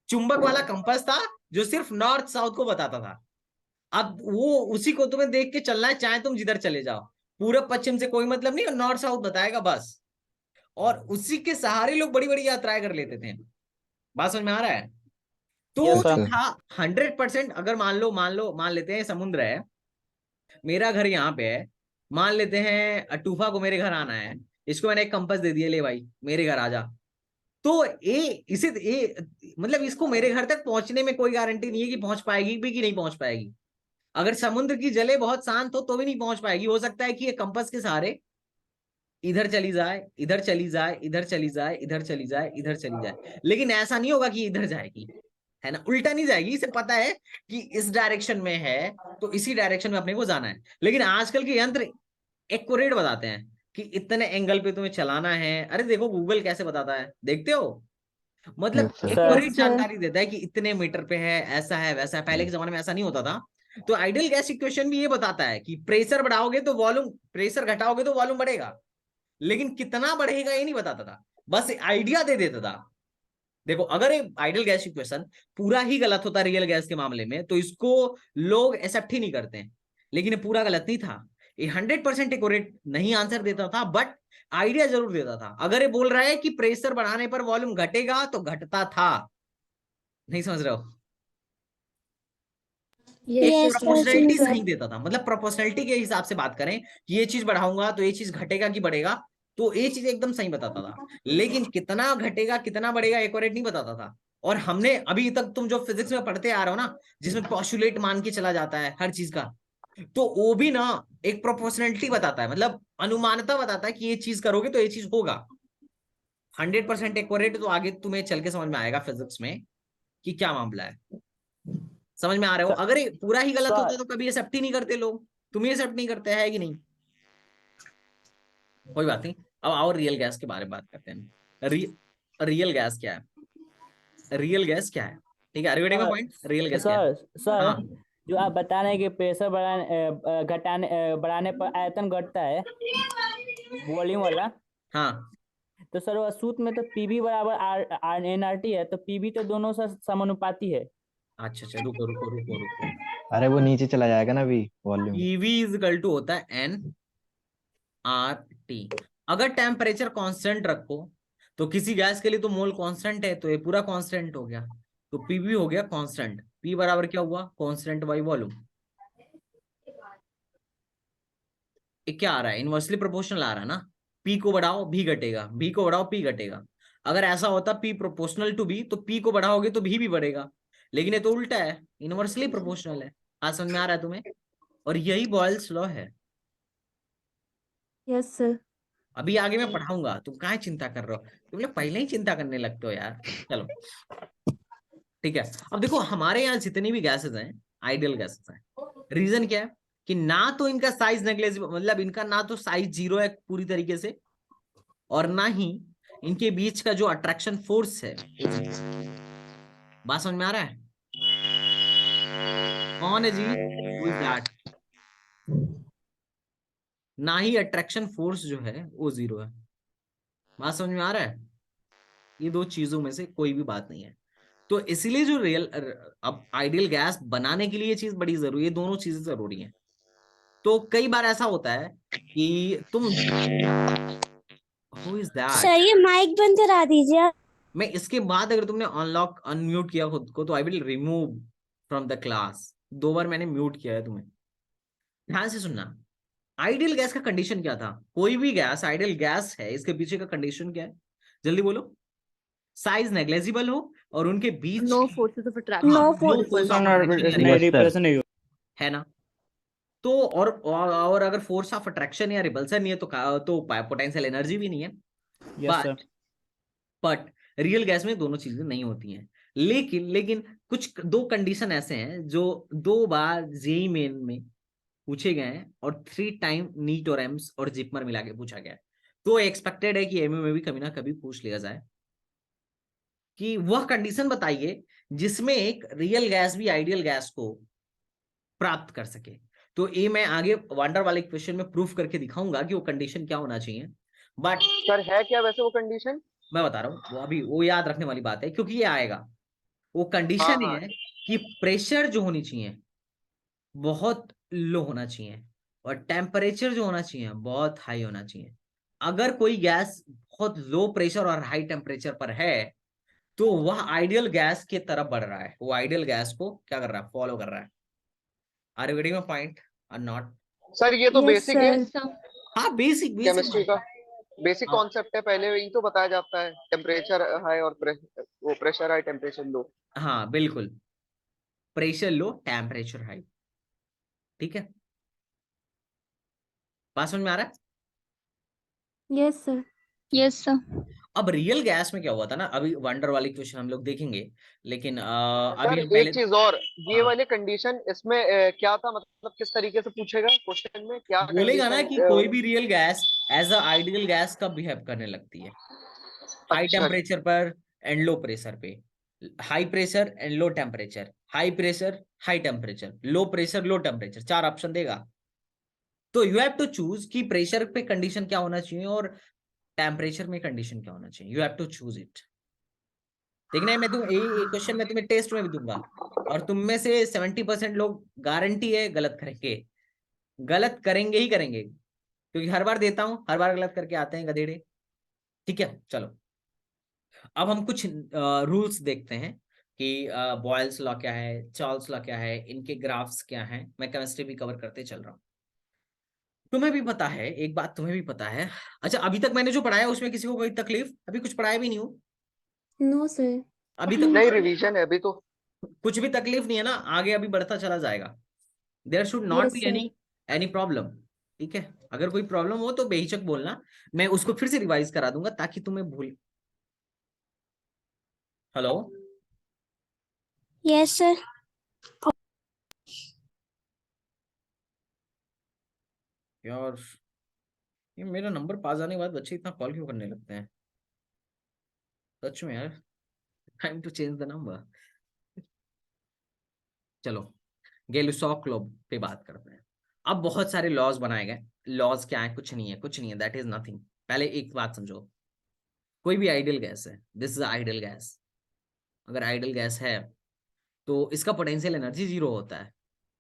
चुंबक वाला कंपास था जो सिर्फ नॉर्थ साउथ को बताता था। अब वो उसी को तुम्हें देख के चलना है, चाहे तुम जिधर चले जाओ। पूरब पश्चिम से कोई मतलब नहीं, नॉर्थ साउथ बताएगा बस। और उसी के सहारे लोग बड़ी बड़ी यात्राएं कर लेते थे। बात समझ में आ रहा है? तो Yes, जो sir. था 100%, अगर मान लेते हैं समुद्र है, मेरा घर यहाँ पे है, मान लेते हैं अटूफा को मेरे घर आना है, इसको मैंने एक कंपास दे दिया, ले भाई मेरे घर आ जा। तो मतलब इसको मेरे घर तक पहुंचने में कोई गारंटी नहीं है कि पहुंच पाएगी भी कि नहीं पहुंच पाएगी। अगर समुद्र की जले बहुत शांत हो तो भी नहीं पहुंच पाएगी। हो सकता है कि ये कंपास के सहारे इधर चली जाए, इधर चली जाए, इधर चली जाए, इधर चली जाए, इधर चली जाए, लेकिन ऐसा नहीं होगा कि इधर जाएगी, है ना। उल्टा नहीं जाएगी। इसे पता है कि इस डायरेक्शन में है तो इसी डायरेक्शन में अपने को जाना है। लेकिन आजकल के यंत्र एक्यूरेट बताते हैं कि इतने एंगल पे तुम्हें चलाना है। अरे देखो गूगल कैसे बताता है, देखते हो? मतलब Yes, sir. Accurate Yes, sir. जानकारी देता है कि इतने मीटर पे है, ऐसा है, वैसा है। पहले के जमाने में ऐसा नहीं होता था। तो आइडियल गैस इक्वेशन भी ये बताता है कि प्रेशर बढ़ाओगे तो वॉल्यूम, प्रेशर घटाओगे तो वॉल्यूम बढ़ेगा, लेकिन कितना बढ़ेगा ये नहीं बताता था, बस आइडिया दे देता था। देखो, अगर एक आइडियल गैस इक्वेशन पूरा ही गलत होता रियल गैस के मामले में तो इसको लोग एक्सेप्ट ही नहीं करते हैं। लेकिन ये पूरा गलत नहीं था, ये 100% एक्यूरेट नहीं आंसर देता था, बट आइडिया जरूर देता था। अगर ये बोल रहा है कि प्रेशर बढ़ाने पर वॉल्यूम घटेगा तो घटता था। नहीं समझ रहे हो? एक Yes, प्रोपोर्शनैलिटी sir. नहीं देता था। मतलब प्रोपोर्शनैलिटी के हिसाब से बात करें कि ये चीज बढ़ाऊंगा तो ये चीज घटेगा कि बढ़ेगा, तो ये चीज एकदम सही बताता था। लेकिन कितना घटेगा कितना बढ़ेगा एक्यूरेट नहीं बताता था। और हमने अभी तक, तुम जो फिजिक्स में पढ़ते आ रहे हो ना, जिसमें पोस्टुलेट मान के चला जाता है हर चीज का, तो वो भी ना एक प्रोपोर्शनैलिटी बताता है, मतलब अनुमानता बताता है कि ये चीज करोगे तो ये चीज होगा। 100% एक्यूरेट तो आगे तुम्हें चल के समझ में आएगा फिजिक्स में कि क्या मामला है। समझ में आ रहे हो? अगर ये पूरा ही गलत होता तो कभी एक्सेप्ट ही नहीं करते लोग। तुम ही एक्सेप्ट नहीं करते, है कि नहीं? कोई बात नहीं, अब आओ रियल गैस के बारे में बात करते हैं। रियल गैस क्या है, रियल गैस क्या है, ठीक है, रिवेटिंग पॉइंट, रियल गैस क्या है। सर हाँ जो आप बता रहे हैं कि प्रेशर बढ़ाने पर आयतन घटता है, वॉल्यूम वाला, हाँ, तो सर वह सूत्र में तो पीबी बराबर आर एन आर टी है, तो पीबी तो दोनों से समानुपाती है। अच्छा अच्छा, रुको रुको रुको रुको, अरे वो नीचे चला जाएगा ना अभी volume. PV is equal to होता है एन आर टी। अगर टेम्परेचर कांस्टेंट रखो तो किसी गैस के लिए तो मोल कांस्टेंट है, तो ये पूरा कांस्टेंट हो गया, तो पीवी हो गया कांस्टेंट। पी बराबर क्या हुआ, कांस्टेंट बाई वॉल्यूम। ये क्या आ रहा है, इनवर्सली प्रोपोर्शनल आ रहा है ना, पी को बढ़ाओ भी घटेगा, भी को बढ़ाओ पी घटेगा। अगर ऐसा होता पी प्रोपोर्शनल टू बी, तो पी को बढ़ाओगे तो भी बढ़ेगा, लेकिन ये तो उल्टा है, इनवर्सली प्रोपोर्शनल है। आज समझ में आ रहा है तुम्हें, और यही बॉयल्स लॉ है। Yes sir. अभी आगे मैं पढ़ाऊंगा, तुम काहे चिंता कर रहे हो, तुम लोग पहले ही चिंता करने लगते हो यार। चलो ठीक है, अब देखो हमारे यहाँ जितनी भी गैसेस हैं आइडियल गैसेस हैं। रीजन क्या है कि ना तो इनका साइज नेग्लेजिबल, मतलब इनका ना तो साइज जीरो है पूरी तरीके से, और ना ही इनके बीच का जो अट्रैक्शन फोर्स है। बात समझ में आ रहा है, कौन है जी, हु इज दैट। ना ही अट्रैक्शन फोर्स जो है वो जीरो है। बात समझ में आ रहा है, ये दो चीजों में से कोई भी बात नहीं है। तो इसीलिए जो रियल, अब आइडियल गैस बनाने के लिए ये चीज बड़ी जरूरी है, दोनों चीजें जरूरी हैं। तो कई बार ऐसा होता है कि तुम, हु इज दैट, सर ये माइक बंद करा दीजिए आप। मैं इसके बाद अगर तुमने अनलॉक अनम्यूट किया खुद को, तो I will remove from the class. 2 बार मैंने म्यूट किया है तुम्हें, ध्यान से सुनना। आइडियल गैस का कंडीशन क्या था, कोई भी गैस आइडियल गैस है, इसके पीछे का कंडीशन क्या है, जल्दी बोलो। साइज नेग्लेजिबल हो और उनके बीच No forces of attraction. No हाँ, force. no force of attraction नहीं Yes, sir. रिप्रेशन नहीं है ना। तो और अगर फोर्स ऑफ अट्रैक्शन या रिपल्सन नहीं है तो पोटेंशियल एनर्जी भी नहीं है। Yes sir. But real gas में दोनों चीजें नहीं होती हैं। लेकिन कुछ दो कंडीशन ऐसे हैं जो 2 बार जेई मेन में पूछे गए हैं, और 3 टाइम नीट और एम्स और जिपमर मिला के पूछा गया है। तो एक्सपेक्टेड है कि एमयू में भी कभी ना कभी पूछ लिया जाए कि वह कंडीशन बताइए जिसमें एक रियल गैस भी आइडियल गैस को प्राप्त कर सके। तो ये मैं आगे वंडर वाले क्वेश्चन में प्रूफ करके दिखाऊंगा कि वो कंडीशन क्या होना चाहिए। बट सर है क्या वैसे वो कंडीशन? मैं बता रहा हूँ, वो अभी वो याद रखने वाली बात है, क्योंकि ये आएगा। वो हाँ कंडीशन ये हाँ है कि प्रेशर जो होनी चाहिए बहुत लो होना चाहिए, और टेम्परेचर जो होना चाहिए बहुत हाई होना चाहिए। अगर कोई गैस बहुत लो प्रेशर और हाई टेम्परेचर पर है, तो वह आइडियल गैस की तरफ बढ़ रहा है, वो आइडियल गैस को क्या कर रहा है, फॉलो कर रहा है। Are you getting my point और नॉट। सर, ये तो यस बेसिक है सर। हाँ बेसिक केमिस्ट्री का, बेसिक हाँ कॉन्सेप्ट है, पहले यही तो बताया जाता है, टेम्परेचर हाई और वो प्रेशर हाई टेम्परेचर लो। हाँ बिल्कुल, प्रेशर लो टेम्परेचर हाई, ठीक है। बात समझ में आ रहा है। Yes sir. Yes, sir. अब रियल गैस में क्या हुआ था ना, अभी वंडर वाली क्वेश्चन हम लोग देखेंगे, लेकिन अभी सर हम पहले, एक चीज और, ये हाँ वाले कंडीशन इसमें क्या था, मतलब किस तरीके से पूछेगा क्वेश्चन में, क्या बोलेगा ना कंडीशन? कि कोई भी real gas as a ideal gas कब बिहेव करने लगती है, हाई अच्छा टेम्परेचर पर एंड लो प्रेशर पे, high pressure and low temperature, high pressure high temperature, low pressure low temperature, 4 option देगा। तो यू हैव टू चूज कि प्रेशर पे कंडीशन क्या होना चाहिए और टेम्परेचर में कंडीशन क्या होना चाहिए, you have to choose it. देखना है, मैं तुम ये क्वेश्चन में तुम्हें टेस्ट में भी दूंगा, और तुम में से 70% लोग गारंटी है गलत करेंगे, गलत करेंगे ही करेंगे, क्योंकि हर बार देता हूं, हर बार गलत करके आते हैं गधेड़े। ठीक है चलो, अब हम कुछ रूल्स देखते हैं कि बॉयल्स लॉ क्या है, चार्ल्स लॉ क्या है, इनके ग्राफ्स क्या हैं। मैं केमिस्ट्री भी कवर करते चल रहा हूँ, तुम्हें भी पता है एक बात, तुम्हें भी पता है। अच्छा अभी तक मैंने जो पढ़ाया उसमें किसी को कोई तकलीफ, अभी कुछ पढ़ाया भी नहीं हूँ नो सर। अभी तक, नहीं, रिवीजन है अभी तो। कुछ भी तकलीफ नहीं है ना, आगे अभी बढ़ता चला जाएगा। There should not yes be sir. Any problem, ठीक है। अगर कोई प्रॉब्लम हो तो बेहिचक बोलना, मैं उसको फिर से रिवाइज करा दूंगा ताकि तुम्हें भूल। Hello yes sir. यार, ये मेरा नंबर पास आने के बाद बच्चे इतना कॉल क्यों करने लगते हैं। सच में यार, time to change the number. चलो गेलुसॉफ लॉ पे बात करते हैं। अब बहुत सारे लॉज बनाए गए। लॉज क्या है? कुछ नहीं है, कुछ नहीं है, दैट इज नथिंग। पहले एक बात समझो, कोई भी आइडियल गैस है, दिस इज आइडियल गैस। अगर आइडियल गैस है तो इसका पोटेंशियल एनर्जी 0 होता है।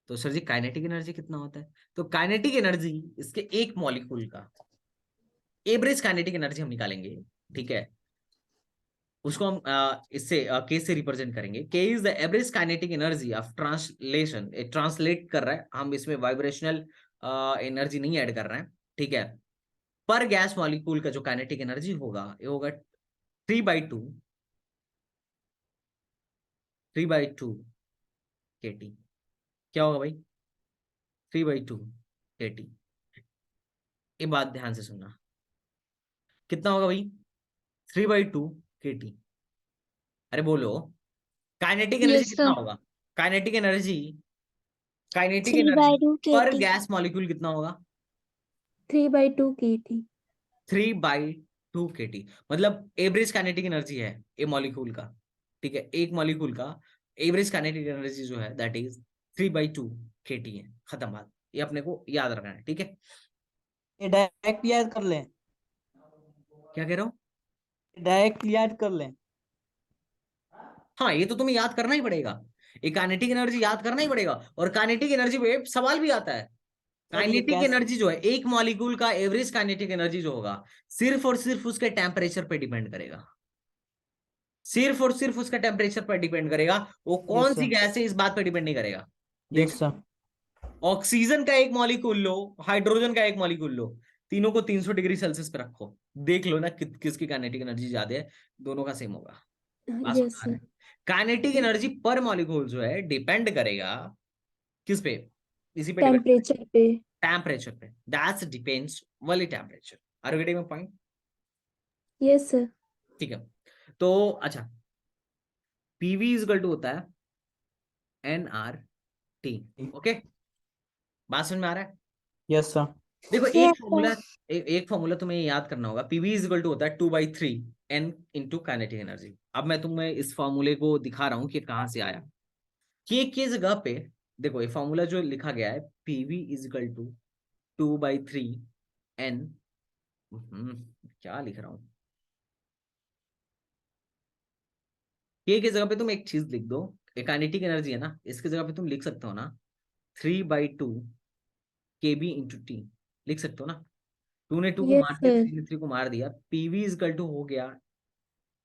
तो सर जी काइनेटिक एनर्जी कितना होता है? तो काइनेटिक एनर्जी इसके एक मॉलिक्यूल का एवरेज काइनेटिक एनर्जी हम निकालेंगे, ठीक है? उसको हम इससे के से रिप्रेजेंट करेंगे। के is the average kinetic energy of translation. Translate कर रहा है, हम इसमें वाइब्रेशनल एनर्जी नहीं ऐड कर रहे हैं, ठीक है? पर गैस मॉलिक्यूल का जो काइनेटिक एनर्जी होगा ये होगा 3/2 kT। क्या होगा भाई? 3/2 kT। ये बात ध्यान से सुनना, कितना होगा भाई? 3/2 kT। अरे बोलो, काइनेटिक एनर्जी Yes, कितना sir. होगा? काइनेटिक एनर्जी, काइनेटिक 3/2 एनर्जी पर kT। गैस मॉलिक्यूल कितना होगा? 3/2 kT। 3/2 kT। मतलब एवरेज काइनेटिक एनर्जी है ए मॉलिक्यूल का, ठीक है? एक मॉलिक्यूल का एवरेज काइनेटिक एनर्जी जो है दैट इज 3/2 kT है। खत्म बात, ये अपने को याद रखना है, ठीक है? ये डायरेक्ट याद कर लें, क्या कह रहे हो? डायरेक्ट याद कर लें। हाँ, ये तो तुम्हें याद करना ही पड़ेगा, ये काइनेटिक एनर्जी याद करना ही पड़ेगा। और काइनेटिक एनर्जी पे सवाल भी आता है। सर ये काइनेटिक कैसे? एनर्जी जो है एक मॉलिक्यूल का एवरेज काइनेटिक एनर्जी जो होगा सिर्फ और सिर्फ उसके टेम्परेचर पे डिपेंड करेगा। सिर्फ और सिर्फ उसका टेम्परेचर पर डिपेंड करेगा। वो कौन Yes, सी sir. गैस है इस बात पर डिपेंड नहीं करेगा। Yes sir. ऑक्सीजन का एक मॉलिक्यूल लो, हाइड्रोजन का एक मॉलिक्यूल लो, तीनों को 300 डिग्री सेल्सियस पे रखो, देख लो ना किसकी काइनेटिक एनर्जी ज्यादा है, दोनों का सेम होगा। बात समझ Yes, आ रहा sir. है? काइनेटिक एनर्जी पर मॉलिक्यूल जो है डिपेंड करेगा किस पे? इसी पे डिपेंड, Temperature पे। टेम्परेचर पे। That's depends only temperature. Are you getting my point? Yes, sir. ठीक है। तो अच्छा, पीवी इज इक्वल टू होता है nRT। ओके, बात समझ में आ रहा है? Yes sir. देखो एक Yes, फॉर्मूला, sir. एक फॉर्मूला तुम्हें याद करना होगा। पीवी इज इक्वल टू होता है 2/3 n इंटू काइनेटिक एनर्जी। अब मैं तुम्हें इस फॉर्मूले को दिखा रहा हूँ कि कहाँ से आया। के की जगह पे देखो ये फॉर्मूला जो लिखा गया है, PV is equal to 2/3 n। क्या लिख रहा हूँ? के की जगह पे तुम एक चीज लिख दो, काइनेटिक एनर्जी है ना, इसकी जगह पे तुम लिख सकते हो ना 3/2 kb इंटू टी। लिख सकते हो ना? 2 ने 2 को Yes, मार दिया, sir. 3 ने 3 को मार दिया। पीवी इज इक्वल टू हो गया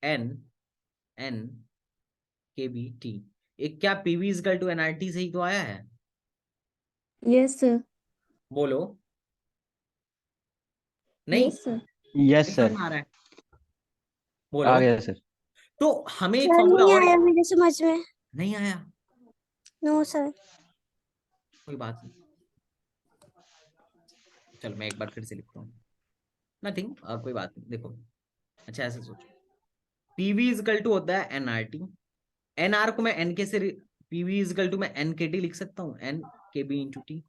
n kb t। एक क्या PV is equal to nRT से ही तो आया है? Yes, sir. बोलो, नहीं? Yes, sir. यस नहीं सर, समझ में आ रहा है? आ बोलो। गया सर। तो हमें एक सर फॉर्मूला नहीं और आया मेरे समझ में। नहीं आया, नो सर। कोई बात नहीं। चलो मैं एक बार फिर से लिखता हूँ, नथिंग, कोई बात नहीं। देखो अच्छा ऐसे सोचो, पीवी इज इक्वल टू होता है nRT। nr को मैं n के से, पीवी इज इक्वल टू मैं n kT लिख सकता हूँ, n kb into T.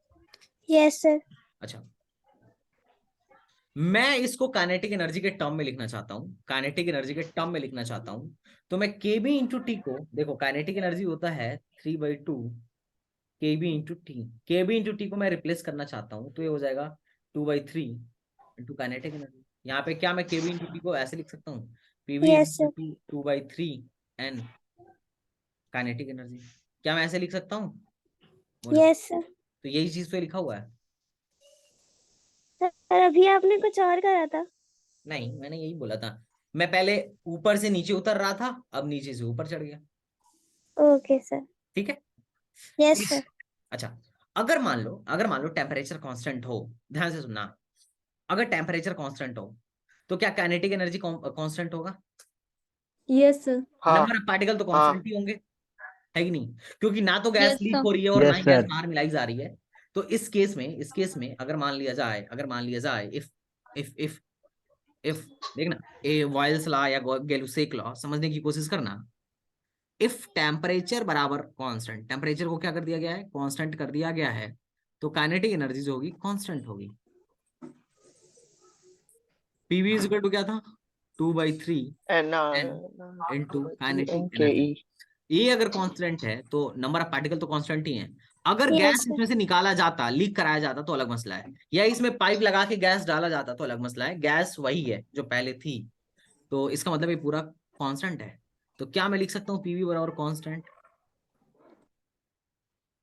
Yes sir. अच्छा, मैं इसको काइनेटिक एनर्जी के टर्म में लिखना चाहता हूँ, काइनेटिक एनर्जी के टर्म में लिखना चाहता हूँ। तो मैं kb इंटू टी को, देखो काइनेटिक एनर्जी होता है 3/2 kb into T. kb into T को मैं रिप्लेस करना चाहता हूँ, तो ये हो जाएगा 2/3 इंटू काइनेटिक एनर्जी। यहाँ पे क्या मैं kb इंटू टी को ऐसे लिख सकता हूँ, pv is yes sir. 2/3 n kinetic energy. क्या मैं ऐसे लिख सकता हूँ? बोलो। Yes sir. तो यही चीज पे लिखा हुआ है। सर अभी आपने कुछ और करा था। नहीं, मैंने यही बोला था। मैं पहले ऊपर से नीचे उतर रहा था, अब नीचे से ऊपर चढ़ गया। Okay sir. ठीक है? Yes sir. अच्छा, अगर मान लो टेम्परेचर कांस्टेंट हो, ध्यान से सुनना, अगर टेम्परेचर कांस्टेंट हो तो क्या काइनेटिक एनर्जी कांस्टेंट होगा? Yes, sir. हाँ नंबर ऑफ पार्टिकल तो हाँ कांस्टेंट ही होंगे, है कि नहीं? क्योंकि ना तो गैस Yes, लीक sir. हो रही है और ना यस ही गैस सर। बाहर मिलाई जा रही है। तो इस केस में अगर मान लिया जाए इफ देखना, ए वाइल्स लॉ या गैलुसेक लॉ समझने की कोशिश करना। इफ टेम्परेचर बराबर कांस्टेंट, टेम्परेचर को क्या कर दिया गया है? कांस्टेंट कर दिया गया है, तो काइनेटिक एनर्जी जो होगी कांस्टेंट होगी। पीवी इज इक्वल टू क्या था? 2/3 एन into kinetic के energy. ई। ये अगर कांस्टेंट है तो नंबर ऑफ पार्टिकल तो कांस्टेंट ही है। अगर Yes, गैस sir. इसमें से निकाला जाता, लीक कराया जाता तो अलग मसला है, या इसमें पाइप लगा के गैस डाला जाता तो अलग मसला है। गैस वही है जो पहले थी, तो इसका मतलब ये पूरा कांस्टेंट है। तो क्या मैं लिख सकता हूँ पीवी बराबर कांस्टेंट?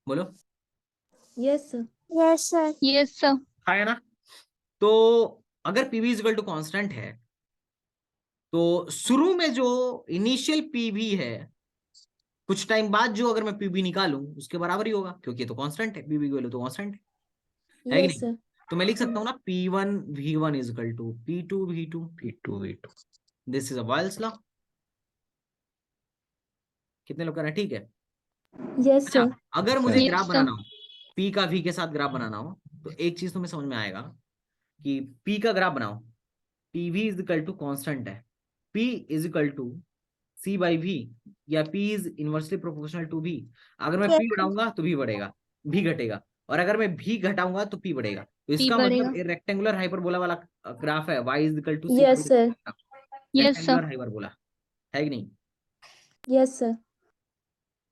बोलो। Yes sir. Yes, sir. Yes, sir. हाँ है ना? तो अगर PV is equal to constant है तो शुरू में जो इनिशियल पीवी है कुछ टाइम बाद जो अगर मैं पीवी निकालूं उसके बराबर ही होगा, क्योंकि ये तो कांस्टेंट है, पीवी की वैल्यू तो कांस्टेंट है कि यस नहीं? सर। तो मैं लिख सकता हूँ ना P1 V1 is equal to P2 V2 P2 V2 this is a Boyle's law. कितने लोग कर रहे हैं? ठीक है। यस अच्छा, सर। अगर मुझे Yes, ग्राफ sir. बनाना हो, P का V के साथ ग्राफ बनाना हो, तो एक चीज तुम्हें समझ में आएगा कि P का ग्राफ बनाओ, PV is equal to constant है, P is equal to C by V, या P is inversely proportional to V। अगर मैं Yes, P बढ़ाऊंगा तो V बढ़ेगा, V घटेगा, और अगर मैं V घटाऊंगा तो P बढ़ेगा। तो इसका बढ़ेगा। मतलब रेक्टेंगुलर हाइपरबोला वाला ग्राफ है, y is equal to C yes sir. Yes, sir. Rectangular hyperbola है कि नहीं? Yes sir.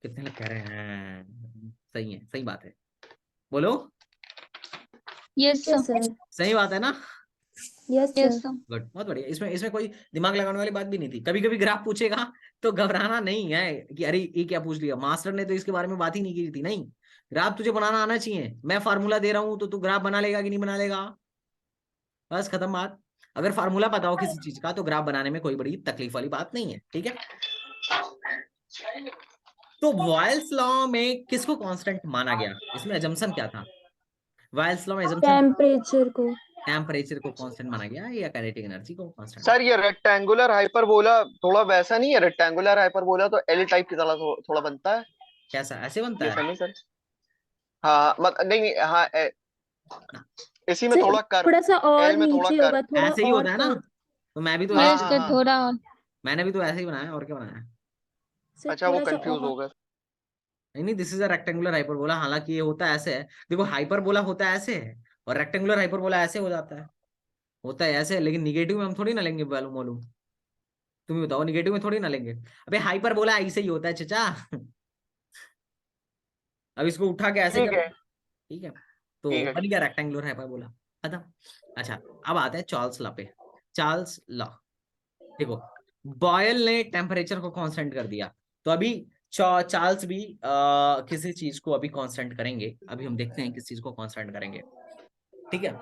कितने लोग कह रहे हैं सही है? सही बात है, बोलो। Yes, sir. Yes sir. सही बात है ना? Yes Yes, sir. sir. Good, बहुत बढ़िया। इसमें कोई दिमाग लगाने वाली बात भी नहीं थी। कभी कभी ग्राफ पूछेगा तो घबराना नहीं है कि अरे ये क्या पूछ लिया, मास्टर ने तो इसके बारे में बात ही नहीं की थी। नहीं, ग्राफ तुझे बनाना आना चाहिए। मैं फार्मूला दे रहा हूं तो तू ग्राफ बना लेगा कि नहीं बना लेगा, बस खत्म बात। अगर फार्मूला पता हो किसी चीज का तो ग्राफ बनाने में कोई बड़ी तकलीफ वाली बात नहीं है, ठीक है? तो बॉयल्स लॉ में किसको कांस्टेंट माना गया? इसमें अजम्पशन क्या था? बॉयल्स लॉ में अजम्पशन टेम्परेचर को। टेम्परेचर को कांस्टेंट माना गया या काइनेटिक एनर्जी को कांस्टेंट? सर ये रेक्टेंगुलर हाइपरबोला थोड़ा वैसा नहीं है? रेक्टेंगुलर हाइपरबोला तो एल टाइप की तरह थोड़ा बनता है। कैसा ऐसे बनता ये है? सही सर? हाँ नहीं नहीं, हाँ इसी में सर थोड़ा कर, थोड़ा सा और एल में थोड़ा नीचे कर। होगा, थोड़ा ऐसे ही और होता है ना? कर्व। तो मैं भी तो हाँ Yes, ऐसे, हाँ sir. हाँ। थोड़ा और. मैंने भी तो ऐसे ही बनाया, और क्या बनाया? सर अच्छा वो थोड़ा सा कंफ्यूज और। होगा। नहीं, this is a rectangular hyperbola. हालांकि ये होता ऐसे है, देखो हाइपरबोला होता ऐसे है और रेक्टेंगुलर हाइपरबोला ऐसे हो जाता है, होता है ऐसे है, लेकिन निगेटिव में हम थोड़ी ना लेंगे मालूम मालूम। तुम ही बताओ, निगेटिव में थोड़ी ना लेंगे। अबे हाइपरबोला ऐसे ही होता है चचा। अब इसको उठा के ऐसे ठीक कर, है ठीक है? तो ठीक है। बन गया रेक्टेंगुलर हाइपरबोला, खत्म। अच्छा, अब आते हैं चार्ल्स लॉ पे। चार्ल्स लॉ, देखो बॉयल ने टेम्परेचर को कांस्टेंट कर दिया, तो अभी चार्ल्स भी किसी चीज को अभी कांस्टेंट करेंगे। अभी हम देखते हैं किस चीज को कांस्टेंट करेंगे, ठीक है?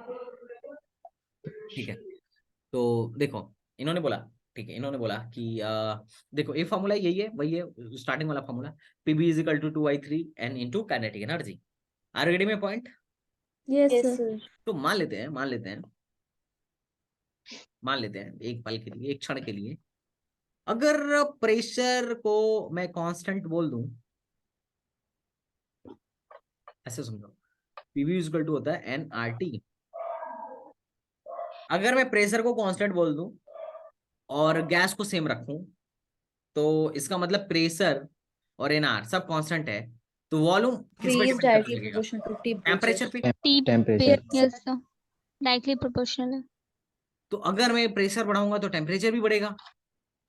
ठीक है, तो देखो इन्होंने बोला, ठीक है, इन्होंने बोला कि देखो ये फॉर्मूला यही है, वही है स्टार्टिंग वाला formula, PB is equal to 2/3 n into kinetic energy. Are you getting my point? Yes sir. तो मान लेते हैं एक पल के लिए, एक क्षण के लिए, अगर प्रेशर को मैं कांस्टेंट बोल दूं, ऐसे समझो, पीवी इज इक्वल टू होता है nRT। अगर मैं प्रेशर को कांस्टेंट बोल दूं और गैस को सेम रखूं, तो इसका मतलब प्रेशर और एनआर सब कांस्टेंट है, तो वॉल्यूम किस पे डिपेंड करने लगेगा? टेम्परेचर पे। T पे. Temperature Yes, sir. Directly proportional है. तो अगर मैं प्रेशर बढ़ाऊंगा तो टेम्परेचर भी बढ़ेगा,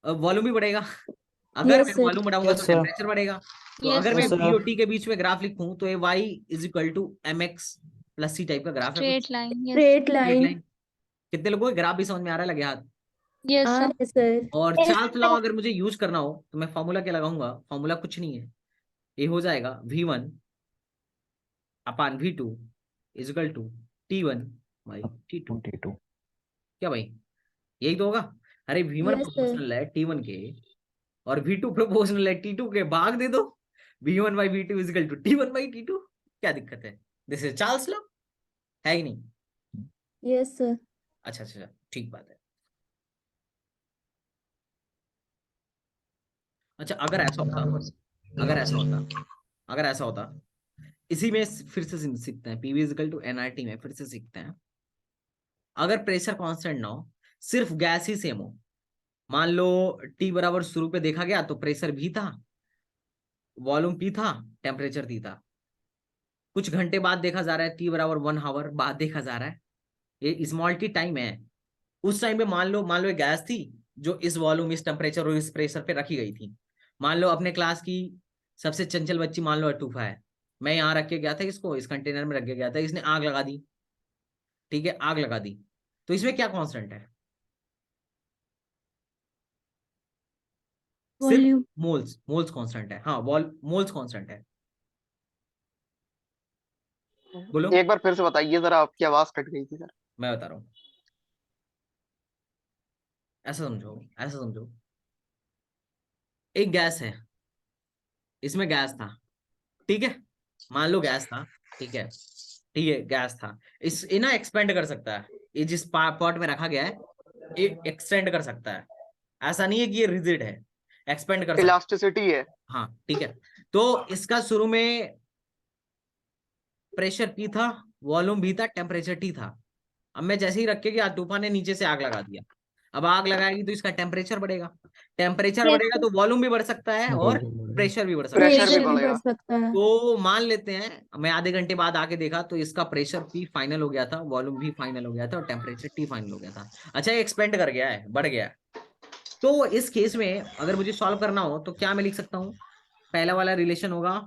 वॉल्यूम भी बढ़ेगा। अगर Yes, मैं sir. वॉल्यूम बढ़ाऊंगा Yes, तो sir. टेम्परेचर बढ़ेगा। तो Yes, अगर मैं sir. V और T के बीच में ग्राफ लिखूं तो ये y is equal to mx plus c type का ग्राफ है कुछ। Straight line. Yes. Straight Straight line. line। कितने लोगों को ग्राफ भी समझ में आ रहा है? लगे हाथ। Yes, आ sir. है सर। और चार्ल्स लॉ अगर मुझे यूज करना हो तो मैं फॉर्मूला क्या लगाऊंगा? फॉर्मूला कुछ नहीं है, ये हो जाएगा V1 upon V2 is equal to T1 by T2। T2 क्या भाई, यही तो होगा? अरे V1 Yes, sir. प्रोपोर्शनल है T1 के और V2 प्रोपोर्शनल है T2 के, भाग दे दो, V1 by V2 is equal to T1 by T2। क्या दिक्कत है? दिस इज चार्ल्स लॉ, है कि नहीं? Yes sir. अच्छा अच्छा, ठीक बात है। अच्छा, अगर ऐसा होता इसी में फिर से सीखते हैं, पीवी इक्वल टू एनआरटी में फिर से सीखते हैं। अगर प्रेशर कांस्टेंट ना हो, सिर्फ गैस ही सेम हो, मान लो टी बराबर शुरू पे देखा गया तो प्रेशर भी था, वॉल्यूम पी था, टेम्परेचर टी था। कुछ घंटे बाद देखा जा रहा है टी बराबर 1 आवर बाद देखा जा रहा है, ये स्मॉल टी टाइम है। उस टाइम पे मान लो ये गैस थी जो इस वॉल्यूम, इस टेम्परेचर और इस प्रेशर पे रखी गई थी। मान लो अपने क्लास की सबसे चंचल बच्ची मान लो अटूफा है, मैं यहाँ रख के गया था, इसको इस कंटेनर में रख के गया था, इसने आग लगा दी, ठीक है, आग लगा दी, तो इसमें क्या कांस्टेंट है? सिर्फ वॉल्यूम। मोल्स, मोल्स कांस्टेंट है। हाँ, मोल्स कांस्टेंट है। बोलो। एक बार फिर से बताइए जरा, आपकी आवाज कट गई थी सर। मैं बता रहा हूँ, ऐसा समझो, ऐसा समझो, एक गैस है, इसमें गैस था, ठीक है, मान लो गैस था, ठीक है, ठीक है, गैस था, इस ये ना एक्सपेंड कर सकता है, ये जिस पॉट में रखा गया है ये एक्सटेंड कर सकता है, ऐसा नहीं है कि ये रिजिड है, एक्सपेंड कर सकता है। इलास्टिसिटी है। हाँ ठीक है, तो इसका शुरू में प्रेशर P था, वॉल्यूम भी था, टेम्परेचर T था। अब मैं जैसे ही रख के गया, तूफान ने नीचे से आग लगा दिया, अब आग लगाएगी तो इसका टेम्परेचर बढ़ेगा, टेम्परेचर बढ़ेगा तो वॉल्यूम भी बढ़ सकता है और प्रेशर भी बढ़ सकता है। प्रेशर भी प्रेशर भी बढ़ेगा। बढ़ सकता है। तो मान लेते हैं, मैं आधे घंटे बाद आके देखा तो इसका प्रेशर P फाइनल हो गया था, वॉल्यूम भी फाइनल हो गया था और टेम्परेचर T फाइनल हो गया था। अच्छा, ये एक्सपेंड कर गया है, बढ़ गया है। तो इस केस में अगर मुझे सॉल्व करना हो तो क्या मैं लिख सकता हूँ? पहला वाला रिलेशन होगा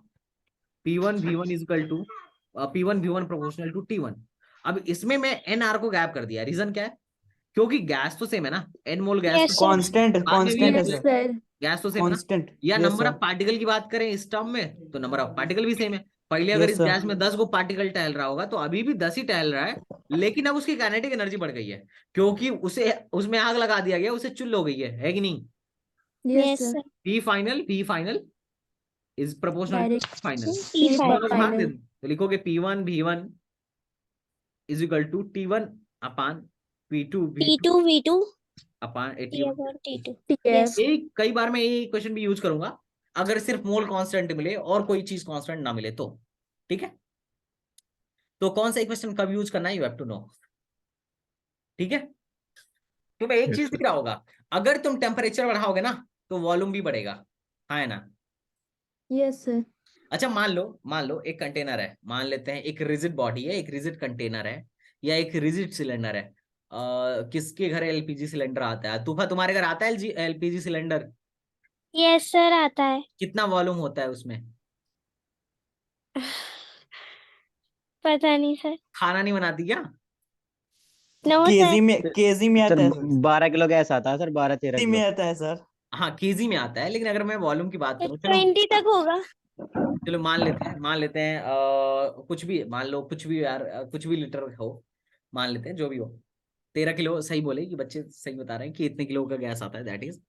P1 V1 is equal to P1 V1 proportional to T1। अब इसमें मैं NR को गैप कर दिया, रीजन क्या है? क्योंकि गैस तो सेम है ना, N मोल गैस Yes, तो sir. कांस्टेंट बाद में भी कांस्टेंट है यस सर, सर। गैस तो सेम है ना, कांस्टेंट। या yes number of sir, particle की बात करें इस टर्म में तो नंबर ऑफ पार्टिकल भी सेम है। पहले अगर यस इस सर, गैस में 10 गो पार्टिकल टहल रहा होगा तो अभी भी 10 ही टहल रहा है, लेकिन अब उसकी काइनेटिक एनर्जी बढ़ गई है क्योंकि उसे उसमें आग लगा दिया गया, उसे चुल्ल हो गई है कि नहीं? Yes Yes, sir. sir. P final is proportional to direct final. P P final. भाग दे फाइनल। दो तो लिखोगे P1 V1 is equal to T1 upon P2 V2 T2 V2 upon T 81। upon T2. ठीक है। Yes. ये कई बार मैं ये क्वेश्चन भी यूज करूंगा अगर सिर्फ मोल कांस्टेंट मिले और कोई चीज कांस्टेंट ना मिले तो, ठीक है। तो कौन सा इक्वेशन कब यूज करना है, यू हैव टू नो, ठीक है। तुम्हें एक चीज दिख रहा होगा, अगर तुम टेम्परेचर बढ़ाओगे ना तो वॉल्यूम भी बढ़ेगा, हाँ है ना? Yes sir. अच्छा, मान लो एक कंटेनर है, मान लेते हैं एक रिजिड बॉडी है, एक रिजिड कंटेनर है या एक रिजिड सिलेंडर है। किसके घर एलपीजी सिलेंडर आता है? तूफा, तुम्हारे घर आता है एलपीजी सिलेंडर? Yes, sir. आता है। कितना वॉल्यूम होता है उसमें? पता नहीं सर। खाना नहीं बनाती क्या? No, sir. केजी में आता है सर, 12 किलो गैस आता है सर, 12-13 केजी में किलो। आता है सर। हाँ, केजी में आता है, लेकिन अगर मैं वॉल्यूम की बात करूं, चलो 20 तक होगा। चलो मान लेते हैं कुछ भी मान लो, कुछ भी यार, कुछ भी लीटर हो, मान लेते हैं जो भी हो, 13 किलो सही बोले कि बच्चे सही बता रहे हैं कि इतने किलो का गैस आता है, दैट इज।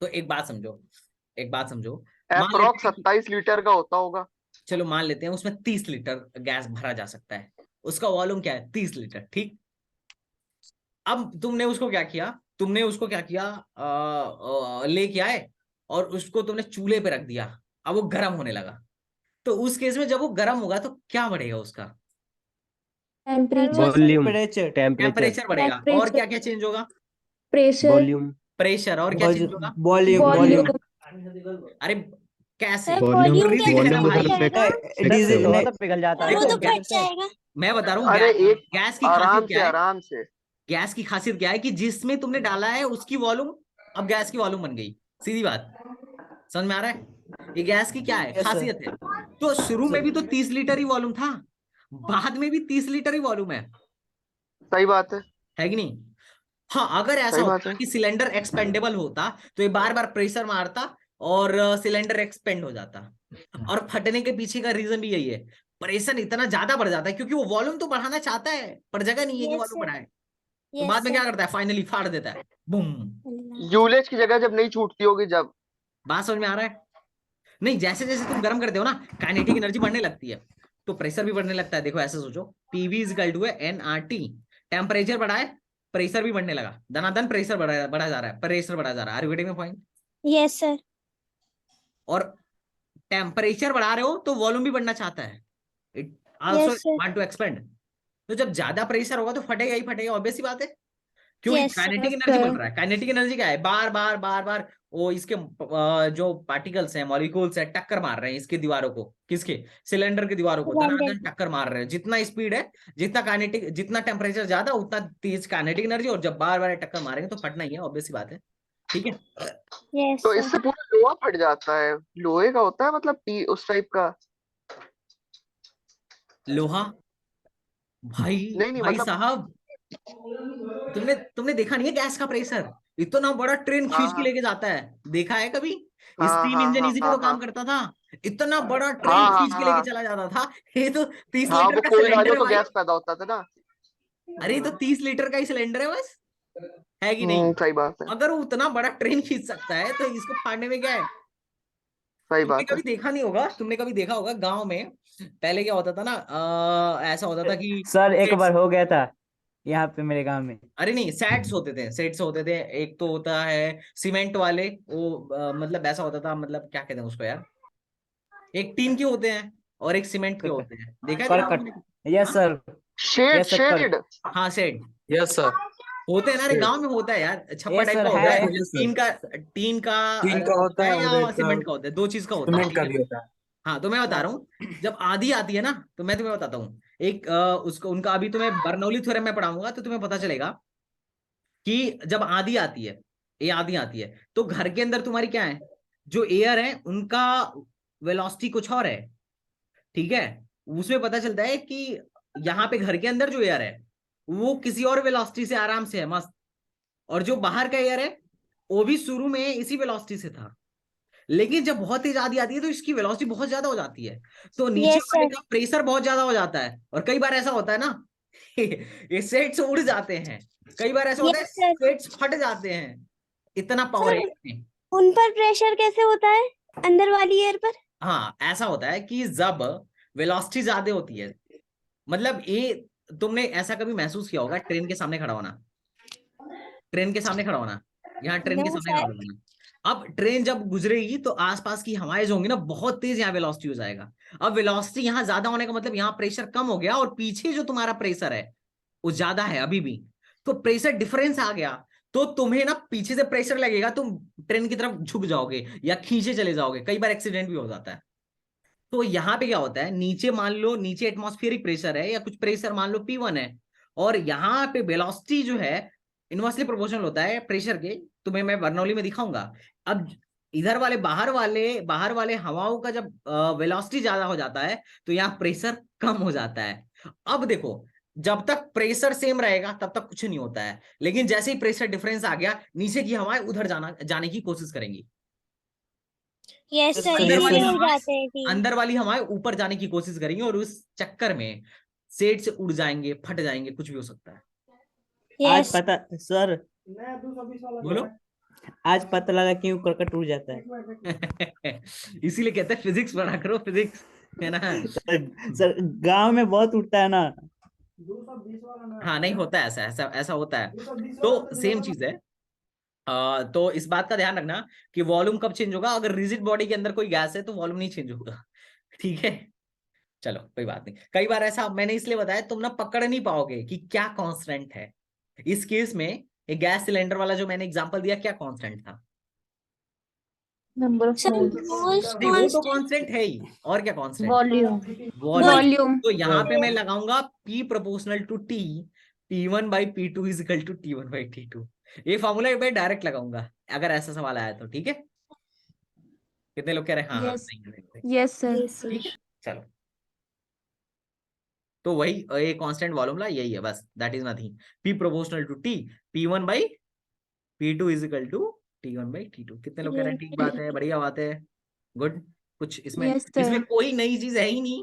तो एक बात समझो, मान लेते अप्रोक्स हैं कि 27 लीटर का होता होगा। चलो मान लेते हैं उसमें 30 लीटर गैस भरा जा सकता है, उसका वॉल्यूम क्या है? 30 लीटर, ठीक। अब तुमने उसको क्या किया, लेके आए और उसको तुमने चूल्हे पे रख दिया, अब वो गर्म होने लगा, तो उस केस में जब वो गर्म होगा तो क्या बढ़ेगा? उसका temperature. Volume, temperature, temperature, temperature बढ़ेगा। और टेम्परेचर। क्या क्या चेंज होगा? प्रेशर। Volume, pressure. और क्या चेंज होगा? Volume, volume. अरे कैसे? सर वॉल्यूम वॉल्यूम रिजिड कैसे है ना वॉल्यूम तो भाई, सर जाएगा? फिक्स है तो वो। तो पिघल जाता है वो ना। तो देखो फट जाएगा। मैं बता रहा हूँ अरे एक गैस की आराम खासियत से क्या है, आराम से। गैस की खासियत क्या है कि जिसमें तुमने डाला है उसकी वॉल्यूम अब गैस की वॉल्यूम बन गई, सीधी बात, समझ में आ रहा है? ये गैस की क्या है, यस सर, खासियत है। तो शुरू में भी तो 30 लीटर ही वॉल्यूम था, बाद में भी 30 लीटर ही वॉल्यूम है सही बात है। कि नहीं? हाँ, अगर ऐसा सही बात होता है। कि सिलेंडर एक्सपेंडेबल होता तो ये बार बार प्रेशर मारता और सिलेंडर एक्सपेंड हो जाता। और फटने के पीछे का रीजन भी यही है, प्रेशर इतना ज्यादा बढ़ जाता है क्योंकि वो वॉल्यूम तो बढ़ाना चाहता है पर जगह नहीं है कि Yes, वॉल्यूम sir. बढ़ाए, तो Yes, बाद में sir. क्या करता है? फाइनली फाड़ देता है, बूम। यूलेज की जगह जब नहीं छूटती होगी जब। बात समझ में आ रहा है? नहीं, जैसे जैसे तुम गर्म करते हो ना, काइनेटिक एनर्जी बढ़ने लगती है तो प्रेशर भी बढ़ने लगता है। देखो ऐसे सोचो, PV is equal to NRT, temperature बढ़ाए प्रेशर भी बढ़ने लगा, धनाधन प्रेशर बढ़ा जा रहा है, प्रेशर बढ़ा जा रहा है। Are you getting my point? Yes, sir. और टेम्परेचर बढ़ा रहे हो तो वॉल्यूम भी बढ़ना चाहता है, it also Yes, sir. Want to expand. तो जब ज्यादा प्रेशर होगा तो फटेगा ही फटेगा, ऑब्वियस सी बात है। क्योंकि Yes, sir. Kinetic Yes, energy बन sir. रहा है। काइनेटिक एनर्जी क्या है, बार बार बार बार वो इसके जो पार्टिकल्स हैं, मॉलिक्यूल्स है, टक्कर मार रहे हैं इसके दीवारों को, किसके, सिलेंडर की दीवारों को धनाधन टक्कर मार रहे हैं। जितना स्पीड है, जितना काइनेटिक, जितना टेम्परेचर ज्यादा, उतना तेज काइनेटिक एनर्जी, और जब बार बार टक्कर मारेंगे तो फटना ही है, ऑब्वियस सी बात है। ठीक है, Yes, तो sir. इससे पूरा लोहा फट जाता है, लोहे का होता है मतलब उस टाइप का। लोहा, भाई नहीं भाई मतलब साहब, तुमने देखा नहीं है गैस का प्रेशर, इतना बड़ा ट्रेन हाँ खींच के हाँ लेके जाता है, देखा है कभी? हाँ स्टीम हाँ इंजन हाँ इसीलिए हाँ तो काम हाँ करता था, इतना बड़ा ट्रेन हाँ खींच के लेके हाँ चला जाता था। ये तो 30 हाँ, लीटर वो का कोई सिलेंडर डालो है तो भाई। गैस पैदा होता था ना। अरे ये तो 30 लीटर का ही सिलेंडर है बस, है कि नहीं? सही बात है, अगर वो उतना बड़ा ट्रेन खींच सकता है तो इसको फाड़ने में क्या है? सही तुमने बात है। कभी देखा नहीं होगा, तुमने कभी देखा होगा गांव में पहले क्या होता था ना, ऐसा होता था कि सर एक सेट्स, बार हो गया था यहाँ पे मेरे गांव में। अरे नहीं, सेट्स होते थे, सेट्स होते थे। एक तो होता है सीमेंट वाले, वो मतलब ऐसा होता था, मतलब क्या कहते हैं उसको यार, एक टीन के होते हैं और एक सीमेंट के होते हैं, देखा है कभी करकट। तुमने? यस हाँ sir. Shade yes sir shade. हाँ, शेड यस सर। होते हैं ना, अरे गांव में होता है यार, छप्पर यस टाइप सर का होता है। है, यस सर, टीन का टीन का होता होता है है और या एक सीमेंट का होता है, दो चीज का होता है, सीमेंट ठीक का है। भी होता है। हाँ, तो मैं बता रहा हूँ, जब आंधी आती है ना, तो मैं तुम्हें बताता हूँ एक उसको, उनका अभी तुम्हें बर्नौली थ्योरम में पढ़ाऊंगा तो तुम्हें पता चलेगा कि जब आंधी आती है, ये आंधी आती है, तो घर के अंदर तुम्हारी क्या है, जो एयर है उनका वेलोसिटी कुछ और है, ठीक है। उसमें पता चलता है कि यहाँ पे घर के अंदर जो एयर है वो किसी और वेलोसिटी से आराम से है, मस्त, और जो बाहर का एयर है वो भी शुरू में इसी वेलोसिटी से था, लेकिन जब बहुत तेज आंधी आती है तो इसकी वेलोसिटी बहुत ज्यादा हो जाती है, तो नीचे Yes, वाले sir. का प्रेशर बहुत ज्यादा हो जाता है, और कई बार ऐसा होता है ना ये सेट्स उड़ जाते हैं, कई बार ऐसा होता है Yes, sir. सेट्स फट जाते हैं, इतना पावर है सर, इसमें। उन पर प्रेशर कैसे होता है अंदर वाली एयर पर? हाँ, ऐसा होता है कि जब वेलोसिटी ज्यादा होती है, मतलब ये, तुमने ऐसा कभी महसूस किया होगा, ट्रेन के सामने खड़ा होना, ट्रेन के सामने खड़ा होना, यहाँ ट्रेन के No, सामने खड़ा sir. होना, अब ट्रेन जब गुजरेगी तो आसपास की हवाएं जो होंगी ना, बहुत तेज यहाँ वेलोसिटी हो जाएगा। अब वेलोसिटी यहाँ ज्यादा होने का मतलब यहाँ प्रेशर कम हो गया, और पीछे जो तुम्हारा प्रेशर है वो ज्यादा है अभी भी, तो प्रेशर डिफरेंस आ गया, तो तुम्हें ना पीछे से प्रेशर लगेगा, तुम ट्रेन की तरफ झुक जाओगे या खींचे चले जाओगे, कई बार एक्सीडेंट भी हो जाता है। तो यहाँ पे क्या होता है, नीचे मान लो, नीचे एटमॉस्फेरिक प्रेशर है या कुछ प्रेशर मान लो P1 है, और यहाँ पे वेलोसिटी जो है इनवर्सली प्रोपोर्शनल होता है प्रेशर के, तुम्हें मैं बर्नौली में दिखाऊंगा। अब इधर वाले बाहर वाले हवाओं का जब वेलोसिटी ज्यादा हो जाता है तो यहाँ प्रेशर कम हो जाता है। अब देखो, जब तक प्रेशर सेम रहेगा तब तक कुछ नहीं होता है, लेकिन जैसे ही प्रेशर डिफरेंस आ गया, नीचे की हवाएं उधर जाने की कोशिश करेंगी, Yes, sir. अंदर वाली इसीलिए उड़ हवाएं जाते हैं टीम. अंदर वाली हवाएं ऊपर जाने की कोशिश करेंगी, और उस चक्कर में सेट से उड़ जाएंगे, फट जाएंगे, कुछ भी हो सकता है। आज Yes. पता सर, बोलो। आज पता लगा क्यों करकट उड़ जाता है। इसीलिए कहते हैं फिजिक्स पढ़ा करो, फिजिक्स, है ना। सर गांव में बहुत उड़ता है ना। हाँ, नहीं होता है ऐसा, ऐसा होता है, तो सेम चीज है। तो इस बात का ध्यान रखना कि वॉल्यूम कब चेंज होगा, अगर रिजिड बॉडी के अंदर कोई गैस है तो वॉल्यूम नहीं चेंज होगा, ठीक है। चलो कोई बात नहीं, कई बार ऐसा मैंने इसलिए बताया, तुम ना पकड़ नहीं पाओगे कि क्या कांस्टेंट है। इस केस में ये गैस सिलेंडर वाला जो मैंने एग्जांपल दिया, क्या कांस्टेंट था? Number of Sir, moles. most नहीं, वो तो constant. कांस्टेंट है ही, और क्या कांस्टेंट? Volume. वॉल्यूम। Volume. तो यहाँ पे मैं लगाऊंगा P proportional to T, P1 by P2 is equal to T1 by T2, ये फॉर्मूला मैं डायरेक्ट लगाऊंगा अगर ऐसा सवाल आया तो, ठीक है। कितने लोग कह रहे हैं हाँ हाँ, Yes. नहीं, Yes, sir. ठीक है, चलो। तो वही ये कांस्टेंट वॉल्यूम ला यही है बस, that is nothing, P proportional to T, P1 by P2 is equal to T1 by T2। कितने लोग कह रहे हैं ठीक बात है, बढ़िया बात है, गुड। कुछ इसमें Yes, sir. इसमें कोई नई चीज है ही नहीं,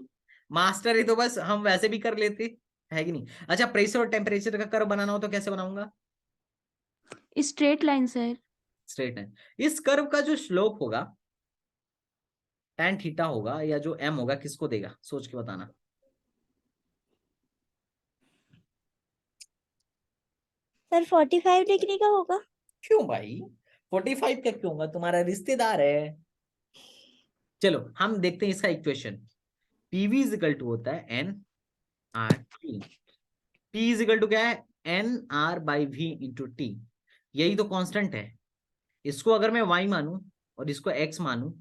मास्टर है तो बस हम वैसे भी कर लेते, है कि नहीं। अच्छा, प्रेशर और टेम्परेचर का कर्व बनाना हो तो कैसे बनाऊंगा? Straight line, sir. स्ट्रेट है। इस कर्व का जो स्लोप होगा tan थीटा होगा, या जो m होगा, किसको देगा, सोच के बताना। सर 45 डिग्री का होगा. क्यों भाई, 45 का क्यों होगा, तुम्हारा रिश्तेदार है। चलो हम देखते हैं इसका equation. PV is equal to होता है NRT। P is equal to क्या है, nr/v/t, यही तो कांस्टेंट है। इसको अगर मैं y मानूं और इसको x मानूं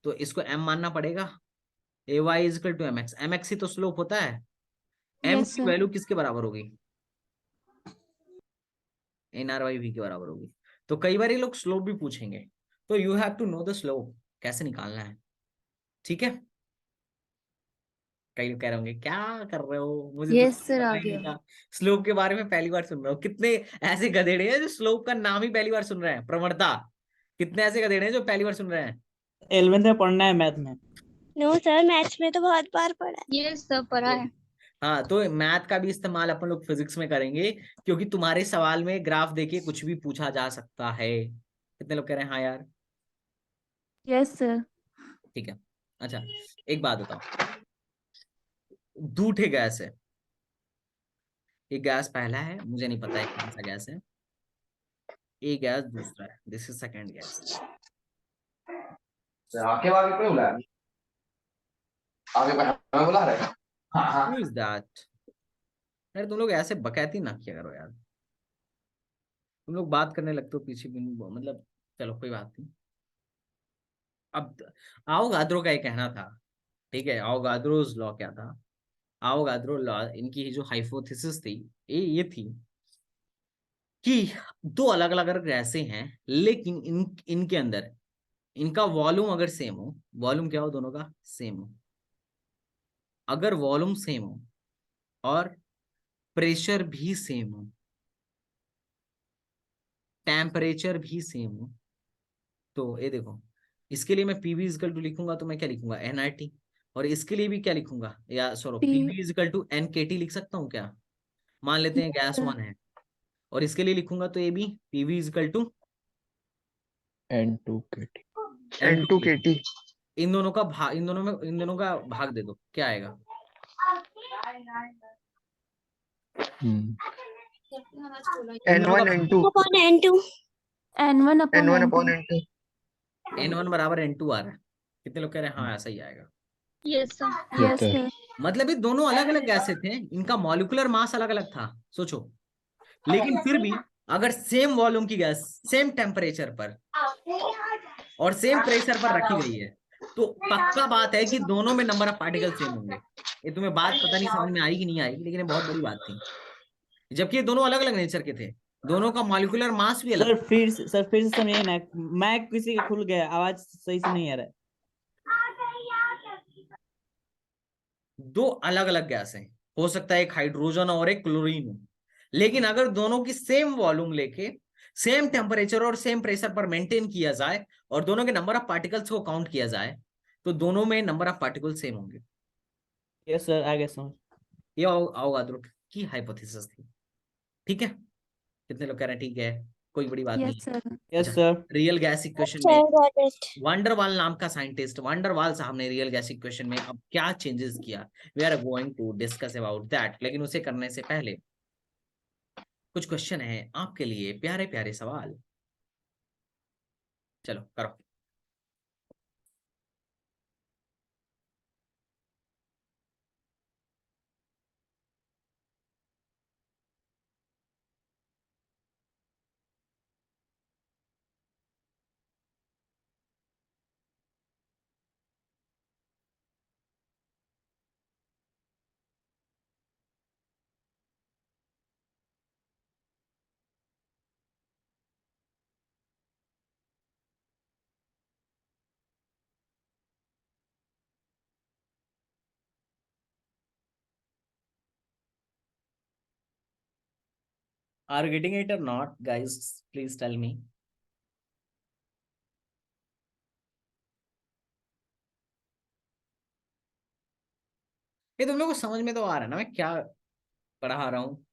तो इसको m मानना पड़ेगा। ay equal to mx, mx ही तो स्लोप होता है। m Yes, की sir. वैल्यू किसके बराबर होगी? nr/v के बराबर होगी। तो कई बार ये लोग स्लोप भी पूछेंगे, तो you have to know the slope, कैसे निकालना है। ठीक है। कई लोग कह रहे होंगे क्या कर रहे हो, मुझे तो Yes, sir, पता आ ही नहीं गया। था। स्लोप के बारे में पहली बार सुन रहा हूँ। कितने ऐसे गधेड़े हैं जो स्लोप का नाम ही पहली बार सुन रहे हैं? प्रवणता, कितने ऐसे गधेड़े हैं जो पहली बार सुन रहे हैं? 11th में पढ़ना है मैथ में। नो सर, मैथ्स में तो बहुत बार पढ़ा है। यस सर, पढ़ा है। हाँ, तो मैथ का भी इस्तेमाल अपन लोग फिजिक्स में करेंगे, क्योंकि तुम्हारे सवाल में ग्राफ देखिए कुछ भी पूछा जा सकता है। कितने लोग कह रहे हैं हाँ यार? Yes, sir. ठीक है। अच्छा, एक बात बताओ, दूठे गैस है, ये गैस पहला है, मुझे नहीं पता है कौन सा गैस है। ये गैस दूसरा है, दिस इज सेकंड गैस। आगे वागे क्यों बुलाया? आगे हमें बुला रहे हैं। Who is that? यार तुम लोग ऐसे बकैती ना किया करो यार, तुम लोग बात करने लगते हो पीछे भी, मतलब चलो कोई बात नहीं। अब आओगाद्रो का ये कहना था, ठीक है, आओगाद्रोस लॉ क्या था? आओगाद्रो लॉ, इनकी जो हाइपोथेसिस थी ये थी कि दो अलग अलग गैसें हैं, लेकिन इनके अंदर इनका वॉल्यूम अगर सेम हो, वॉल्यूम क्या हो दोनों का? सेम हो। अगर वॉल्यूम सेम हो और प्रेशर भी सेम हो, टेम्परेचर भी सेम हो, तो ये देखो, इसके लिए मैं पीवी इजकल टू लिखूंगा तो मैं क्या लिखूंगा? एनआरटी। और इसके लिए भी क्या लिखूंगा, या sorry P. PV is equal to NKT लिख सकता हूँ क्या? मान लेते हैं गैस sir. 1 है, और इसके लिए लिखूंगा तो ये भी PV is equal to N2KT। N2KT। इन दोनों का भाग, इन दोनों का भाग दे दो, क्या आएगा? इन दोनों का N1 N2 upon N2। N1 upon N1 N2. Upon N2। N1 बराबर N2 आ रहा है। कितने लोग कह रहे हैं हाँ ऐसा ही आएगा? Yes sir. Yes, sir. मतलब ये दोनों अलग अलग गैसें थे, इनका मॉलिक्यूलर मास अलग अलग था, सोचो। लेकिन फिर भी अगर सेम वॉल्यूम की गैस सेम टेम्परेचर पर और सेम प्रेशर पर रखी गई है, तो पक्का बात है कि दोनों में नंबर ऑफ पार्टिकल सेम होंगे। ये तुम्हें बात पता नहीं समझ में आई कि नहीं आई, लेकिन ये बहुत बड़ी बात थी। जबकि ये दोनों अलग अलग नेचर के थे, दोनों का मॉलिक्यूलर मास भी अलग सर फिर से समझिए ना, मैं किसी का खुल गया, आवाज सही से नहीं आ रहा है। दो अलग अलग गैस हैं, हो सकता है एक हाइड्रोजन और एक क्लोरीन हो, लेकिन अगर दोनों की सेम वॉल्यूम लेके सेम टेम्परेचर और सेम प्रेशर पर मेंटेन किया जाए और दोनों के नंबर ऑफ पार्टिकल्स को काउंट किया जाए, तो दोनों में नंबर ऑफ पार्टिकल सेम होंगे। यस सर, आ गया समझ। ये अवोगाद्रो की हाइपोथेसिस थी। ठीक है, कितने लोग कह रहे हैं ठीक है, कोई बड़ी बात नहीं Yes, sir. Yes sir. Real gas equation अच्छा, में गॉट इट। वंडरवाल नाम का साइंटिस्ट, वंडरवाल साहब ने रियल गैस इक्वेशन में अब क्या चेंजेस किया, we are going to discuss about that. लेकिन उसे करने से पहले कुछ क्वेश्चन है आपके लिए, प्यारे प्यारे सवाल। चलो करो। Are you getting it or not, guys? Please tell me. ये तुम लोगों को समझ में तो आ रहा है ना मैं क्या पढ़ा रहा हूँ?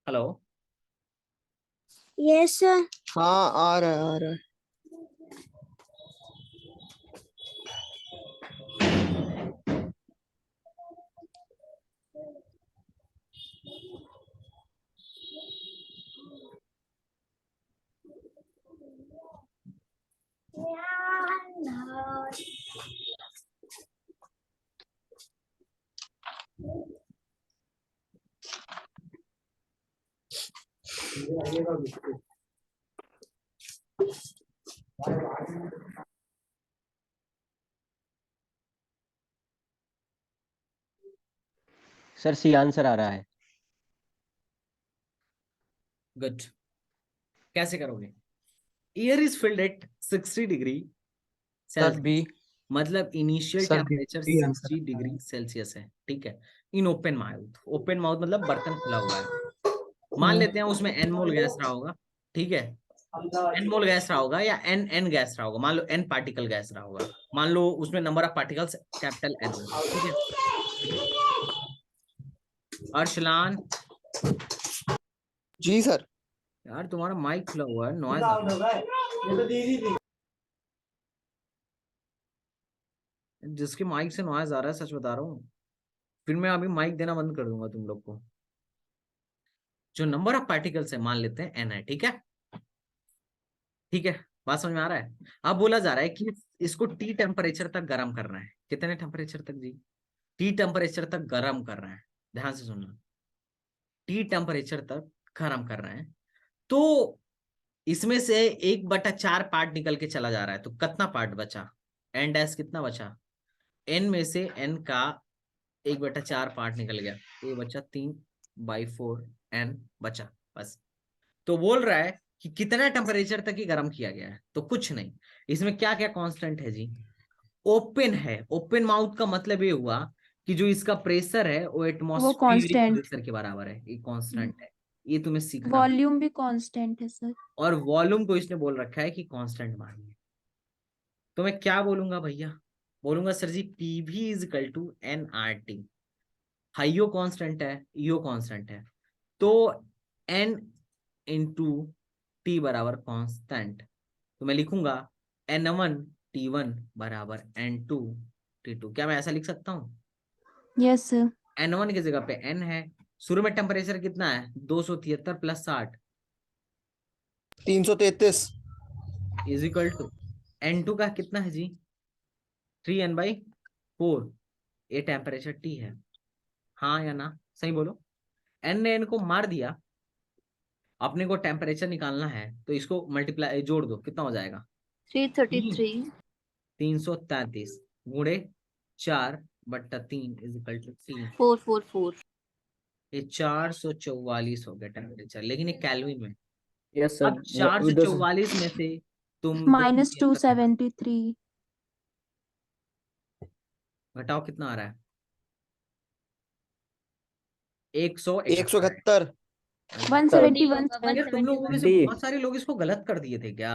हेलो? Yes sir. हाँ, आ रहा है, आ रहा है। सर सी आंसर आ रहा है। गुड। कैसे करोगे? Air is filled at 60 degree Celsius, मतलब इनिशियल टेम्परेचर 60 डिग्री सेल्सियस है, ठीक है, in open mouth. Open mouth मतलब बर्तन खुला हुआ है। मान लेते हैं उसमें n मोल गैस रहा होगा, ठीक है, n मोल गैस रहा होगा या n गैस रहा होगा, मान लो n पार्टिकल गैस रहा होगा, मान लो उसमें number of particles capital N, ठीक है। अर्शलान, जी सर। यार तुम्हारा माइक खुला हुआ है, नॉइज आ रहा है। जिसके माइक से नॉइज आ रहा है, सच बता रहा हूँ, फिर मैं अभी माइक देना बंद कर दूंगा तुम लोग को। जो नंबर ऑफ पार्टिकल्स है मान लेते हैं n है, ठीक है, ठीक है, बात समझ में आ रहा है। अब बोला जा रहा है कि इसको T टेम्परेचर तक गर्म करना है। कितने टेम्परेचर तक जी? T टेम्परेचर तक गर्म कर रहा है, ध्यान से सुनना, T टेम्परेचर तक गर्म कर रहे हैं। तो इसमें से 1/4 पार्ट निकल के चला जा रहा है, तो कितना पार्ट बचा? n डैश कितना बचा? n में से n का 1/4 पार्ट निकल गया, ये बचा 3/4 n बचा, बस। तो बोल रहा है कि कितना टेम्परेचर तक ही गर्म किया गया है, तो कुछ नहीं। इसमें क्या क्या कांस्टेंट है जी? ओपन है, ओपन माउथ का मतलब ये हुआ कि जो इसका प्रेशर है वो एटमॉस्फेरिक कांस्टेंट, प्रेशर के बराबर है, ये कांस्टेंट है, ये तुम्हें सीखना। वॉल्यूम भी कांस्टेंट है सर। और वॉल्यूम को इसने बोल रखा है कि कांस्टेंट मानिए। तो मैं क्या बोलूंगा भैया? बोलूंगा sir ji PV is equal to nRT। हाइयो कांस्टेंट है, ईओ कांस्टेंट है, तो n इंटू टी बराबर कांस्टेंट, तो मैं लिखूंगा n1 t1 बराबर n2 t2। क्या मैं ऐसा लिख सकता हूँ? Yes sir. n1 की जगह पे n है। शुरू में टेम्परेचर कितना है? 273 + 60 333। इज इक्वल टू n2 का कितना है जी? 3n/4। ये टेम्परेचर T है, हाँ या ना? सही बोलो। n ने n को मार दिया, अपने को टेम्परेचर निकालना है, तो इसको मल्टीप्लाई जोड़ दो, कितना हो जाएगा? 333 333 गुणे 4/3 इज इक्वल टू 3। 444 ये 444 हो गया टेम्परेचर, लेकिन ये कैल्विन में। यस अब सर। 444 में से तुम -273 घटाओ, कितना आ रहा है? 171। 171। 171 होगा, सर। यार तुम लोगों में से 171। बहुत सारे लोग इसको गलत कर दिए थे क्या?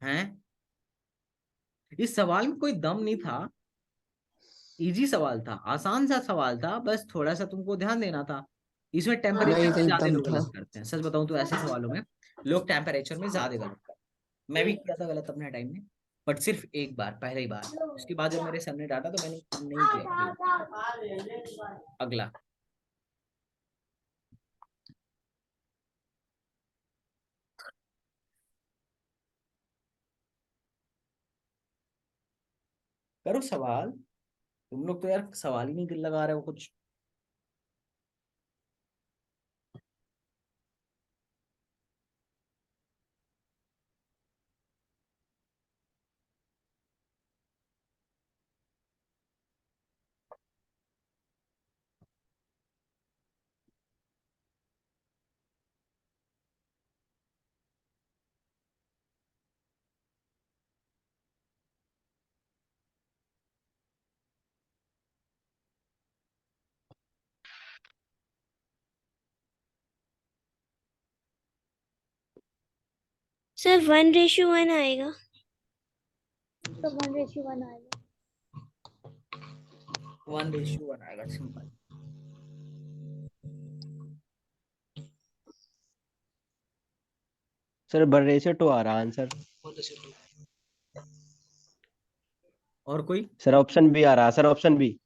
हैं? इस सवाल में कोई दम नहीं था, इजी सवाल था, आसान सा सवाल था, बस थोड़ा सा तुमको ध्यान देना था। इसमें टेम्परेचर नहीं में सही ज्यादा दम लोग था। गलत करते हैं, सच बताऊं तो ऐसे सवालों में लोग टेम्परेचर में ज्यादा गलत करते हैं। मैं भी किया था गलत अपने टाइम में, बट सिर्फ एक बार, पहले ही बार। उसके बाद जब मेरे सर ने डांटा तो मैंने नहीं किया। अगला करो सवाल। तुम लोग तो यार सवाल ही नहीं लगा रहे हो कुछ। सर 1:1 आएगा। तो 1:1 आएगा। 1:1 आएगा, सिंपल। सर बर्रे से टू आ रहा आंसर। और कोई सर ऑप्शन बी आ रहा, सर ऑप्शन बी।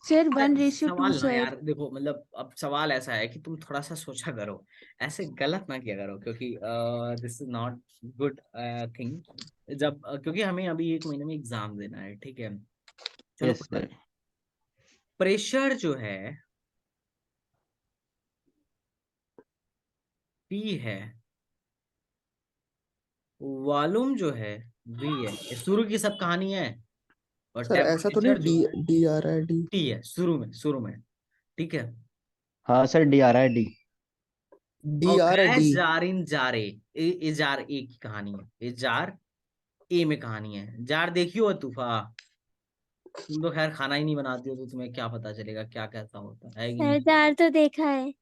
सर 1:2 सवाल ना सर। यार देखो, मतलब अब सवाल ऐसा है कि तुम थोड़ा सा सोचा करो, ऐसे गलत ना किया करो, क्योंकि this is not good thing. जब क्योंकि हमें अभी 1 महीने में एग्जाम देना है, ठीक है, चलो यस सर। प्रेशर जो है P है, वॉल्यूम जो है V है। ये शुरू की सब कहानी है। और सर ऐसा तो नहीं टेम्परेचर जो डी है डी आ रहा है डी। T है, शुरू में। ठीक है। हाँ सर, डी आ रहा है, डी। डी आ रहा है डी। जारिन जारे, ए जार ए की कहानी है। ए जार ए में कहानी है। जार देखियो तूफा, तुम तो खैर खाना ही नहीं बनाती हो तो तुम्हें क्या पता चलेगा क्या कैसा होता है कि नहीं। सरदार तो देखा है।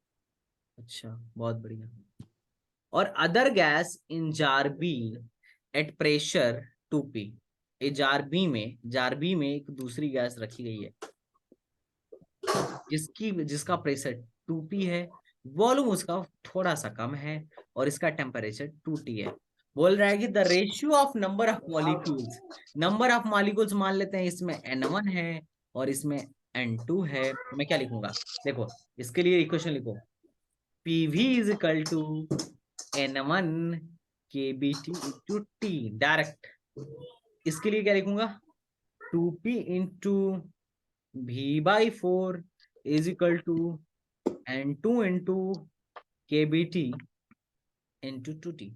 अच्छा, बहुत बढ़िया। और other gas in jar be at pressure 2p। ये जार बी में एक दूसरी गैस रखी गई है जिसका प्रेशर 2p है, वॉल्यूम उसका थोड़ा सा कम है और इसका टेम्परेचर 2t है। बोल रहा है कि the ratio of number of molecules मान लेते हैं इसमें n1 है और इसमें n2 है। तो मैं क्या लिखूंगा, देखो इसके लिए इक्वेशन लिखो, PV is equal to n1 kBT into T direct. इसके लिए क्या लिखूंगा, 2p into V/4 is equal to n2 into kBT into 2t।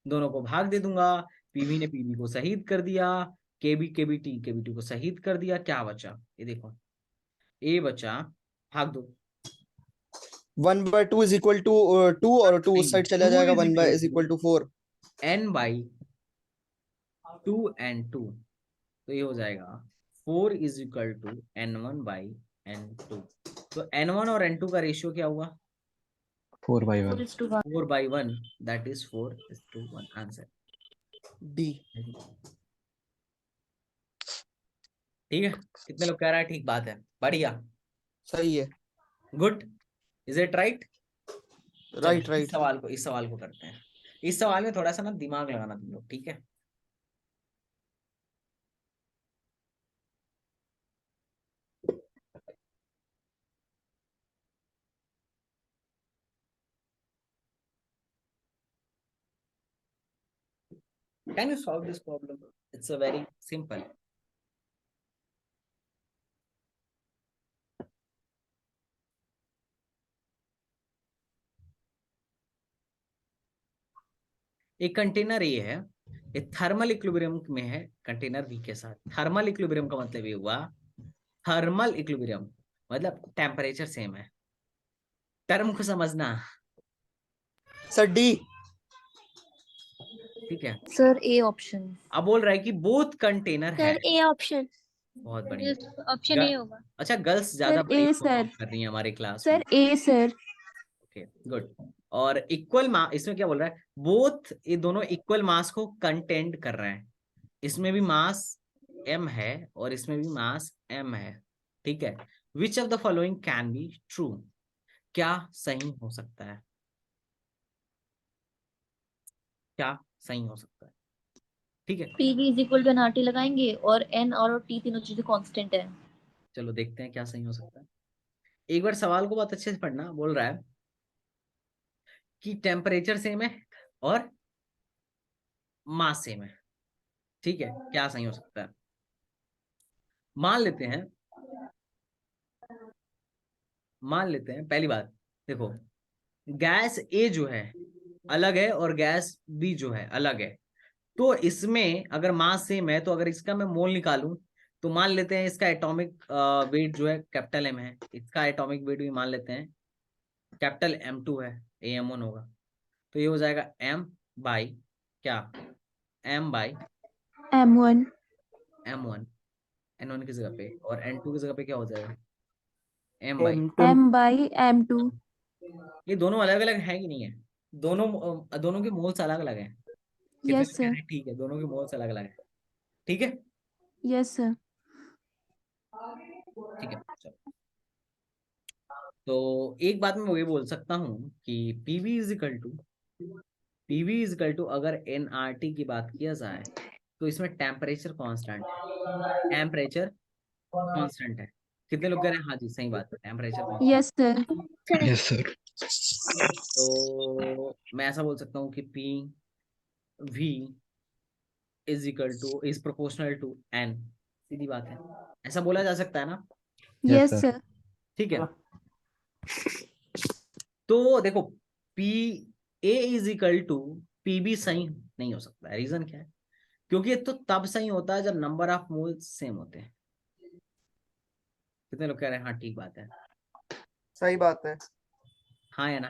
दोनों को भाग दे दूंगा, PV ने PV को शहीद कर दिया, KBT को शहीद कर दिया। क्या बचा, ये देखो, ए बचा, भाग दो। 1/2 इज इक्वल टू 2 और 2 उस साइड चला जाएगा। 1 is equal to 4। n/2 n2, तो ये हो जाएगा 4 इज इक्वल टू n1/n2। तो n1 और n2 का रेशियो क्या हुआ, 4/1। 4/1, दैट इज 4:1 आंसर। डी। ठीक है, कितने लोग कह रहा है ठीक बात है, बढ़िया, सही है। Good, is it right? Right इस राइट। सवाल को करते हैं। इस सवाल में थोड़ा सा ना दिमाग लगाना तुम लोग, ठीक है? Can you solve this problem? It's a very simple. एक कंटेनर ये है, ये थर्मल इक्विलिब्रियम में है कंटेनर बी के साथ। थर्मल इक्विलिब्रियम का मतलब ये हुआ, थर्मल इक्विलिब्रियम मतलब टेम्परेचर सेम है। टर्म को समझना। Sir D. ठीक है, सर ए ऑप्शन। अब बोल रहा है कि बोथ कंटेनर है। Sir A option. बहुत बढ़िया, ऑप्शन ए होगा। अच्छा गर्ल्स ज्यादा सर ए सर, कर रही है हमारे क्लास में। सर ए सर। Okay good. और इक्वल मास, इसमें क्या बोल रहा है, बोथ ये दोनों इक्वल मास को कंटेंट कर रहे हैं। इसमें भी मास m है और इसमें भी मास m है। ठीक है, which of the following can be true, क्या सही हो सकता है, क्या सही हो सकता है? ठीक है, PV is equal to NRT लगाएंगे और एन और टी तीनों चीजें कांस्टेंट है। चलो देखते हैं क्या सही हो सकता है। एक बार सवाल को बहुत अच्छे से पढ़ना। बोल रहा है कि टेम्परेचर सेम है और मास सेम है। ठीक है, क्या सही हो सकता है? मान लेते हैं पहली बात, देखो गैस ए जो है अलग है और गैस बी जो है अलग है। तो इसमें अगर मास सेम है तो अगर इसका मैं मोल निकालूं तो मान लेते हैं इसका एटॉमिक वेट जो है कैपिटल M है, इसका एटॉमिक वेट भी मान लेते हैं कैपिटल M2 है, AM1 होगा। तो ये हो जाएगा M बाई क्या, M बाई M1 N1 की जगह पे, और N2 की जगह पे क्या हो जाएगा, M बाई। M/M2। ये दोनों अलग अलग है कि नहीं है? दोनों के मोल्स अलग अलग हैं। कितने यस लोग कह सर, रहे हैं ठीक है, दोनों के मोल्स अलग अलग है। ठीक है, यस सर। ठीक है चलो। तो एक बात मैं ये बोल सकता हूँ कि PV इज इक्वल टू अगर nRT की बात किया जाए तो इसमें टेम्परेचर कांस्टेंट है। कितने लोग कह रहे हैं हाँ जी सही बात है, temperature. Yes sir. Yes sir. तो मैं ऐसा बोल सकता हूँ कि PV is proportional to N। सीधी बात है, ऐसा बोला जा सकता है ना? Yes sir. ठीक है, तो देखो P A is equal to PB सही नहीं हो सकता है। रीजन क्या है? क्योंकि ये तो तब सही होता है जब नंबर ऑफ मोल्स सेम होते हैं। कितने लोग कह रहे हैं हाँ ठीक बात है? सही बात है, हाँ या ना?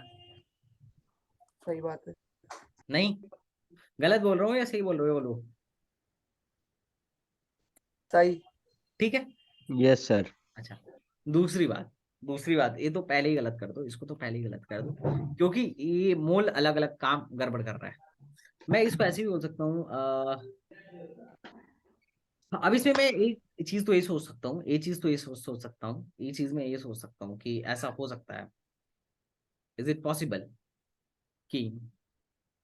सही बात है। नहीं, गलत बोल रहा हूँ या सही बोल रहे हो? बोलो। सही। ठीक है। Yes sir. अच्छा, दूसरी बात, ये तो पहले ही गलत कर दो, इसको तो पहले ही गलत कर दो, क्योंकि ये मोल अलग अलग काम गड़बड़ कर रहा है। मैं इसको ऐसे भी बोल सकता हूँ, अब इसमें मैं एक चीज तो ये सोच सकता हूँ, ये चीज में ये सोच सकता हूँ कि ऐसा हो सकता है, इज इट पॉसिबल कि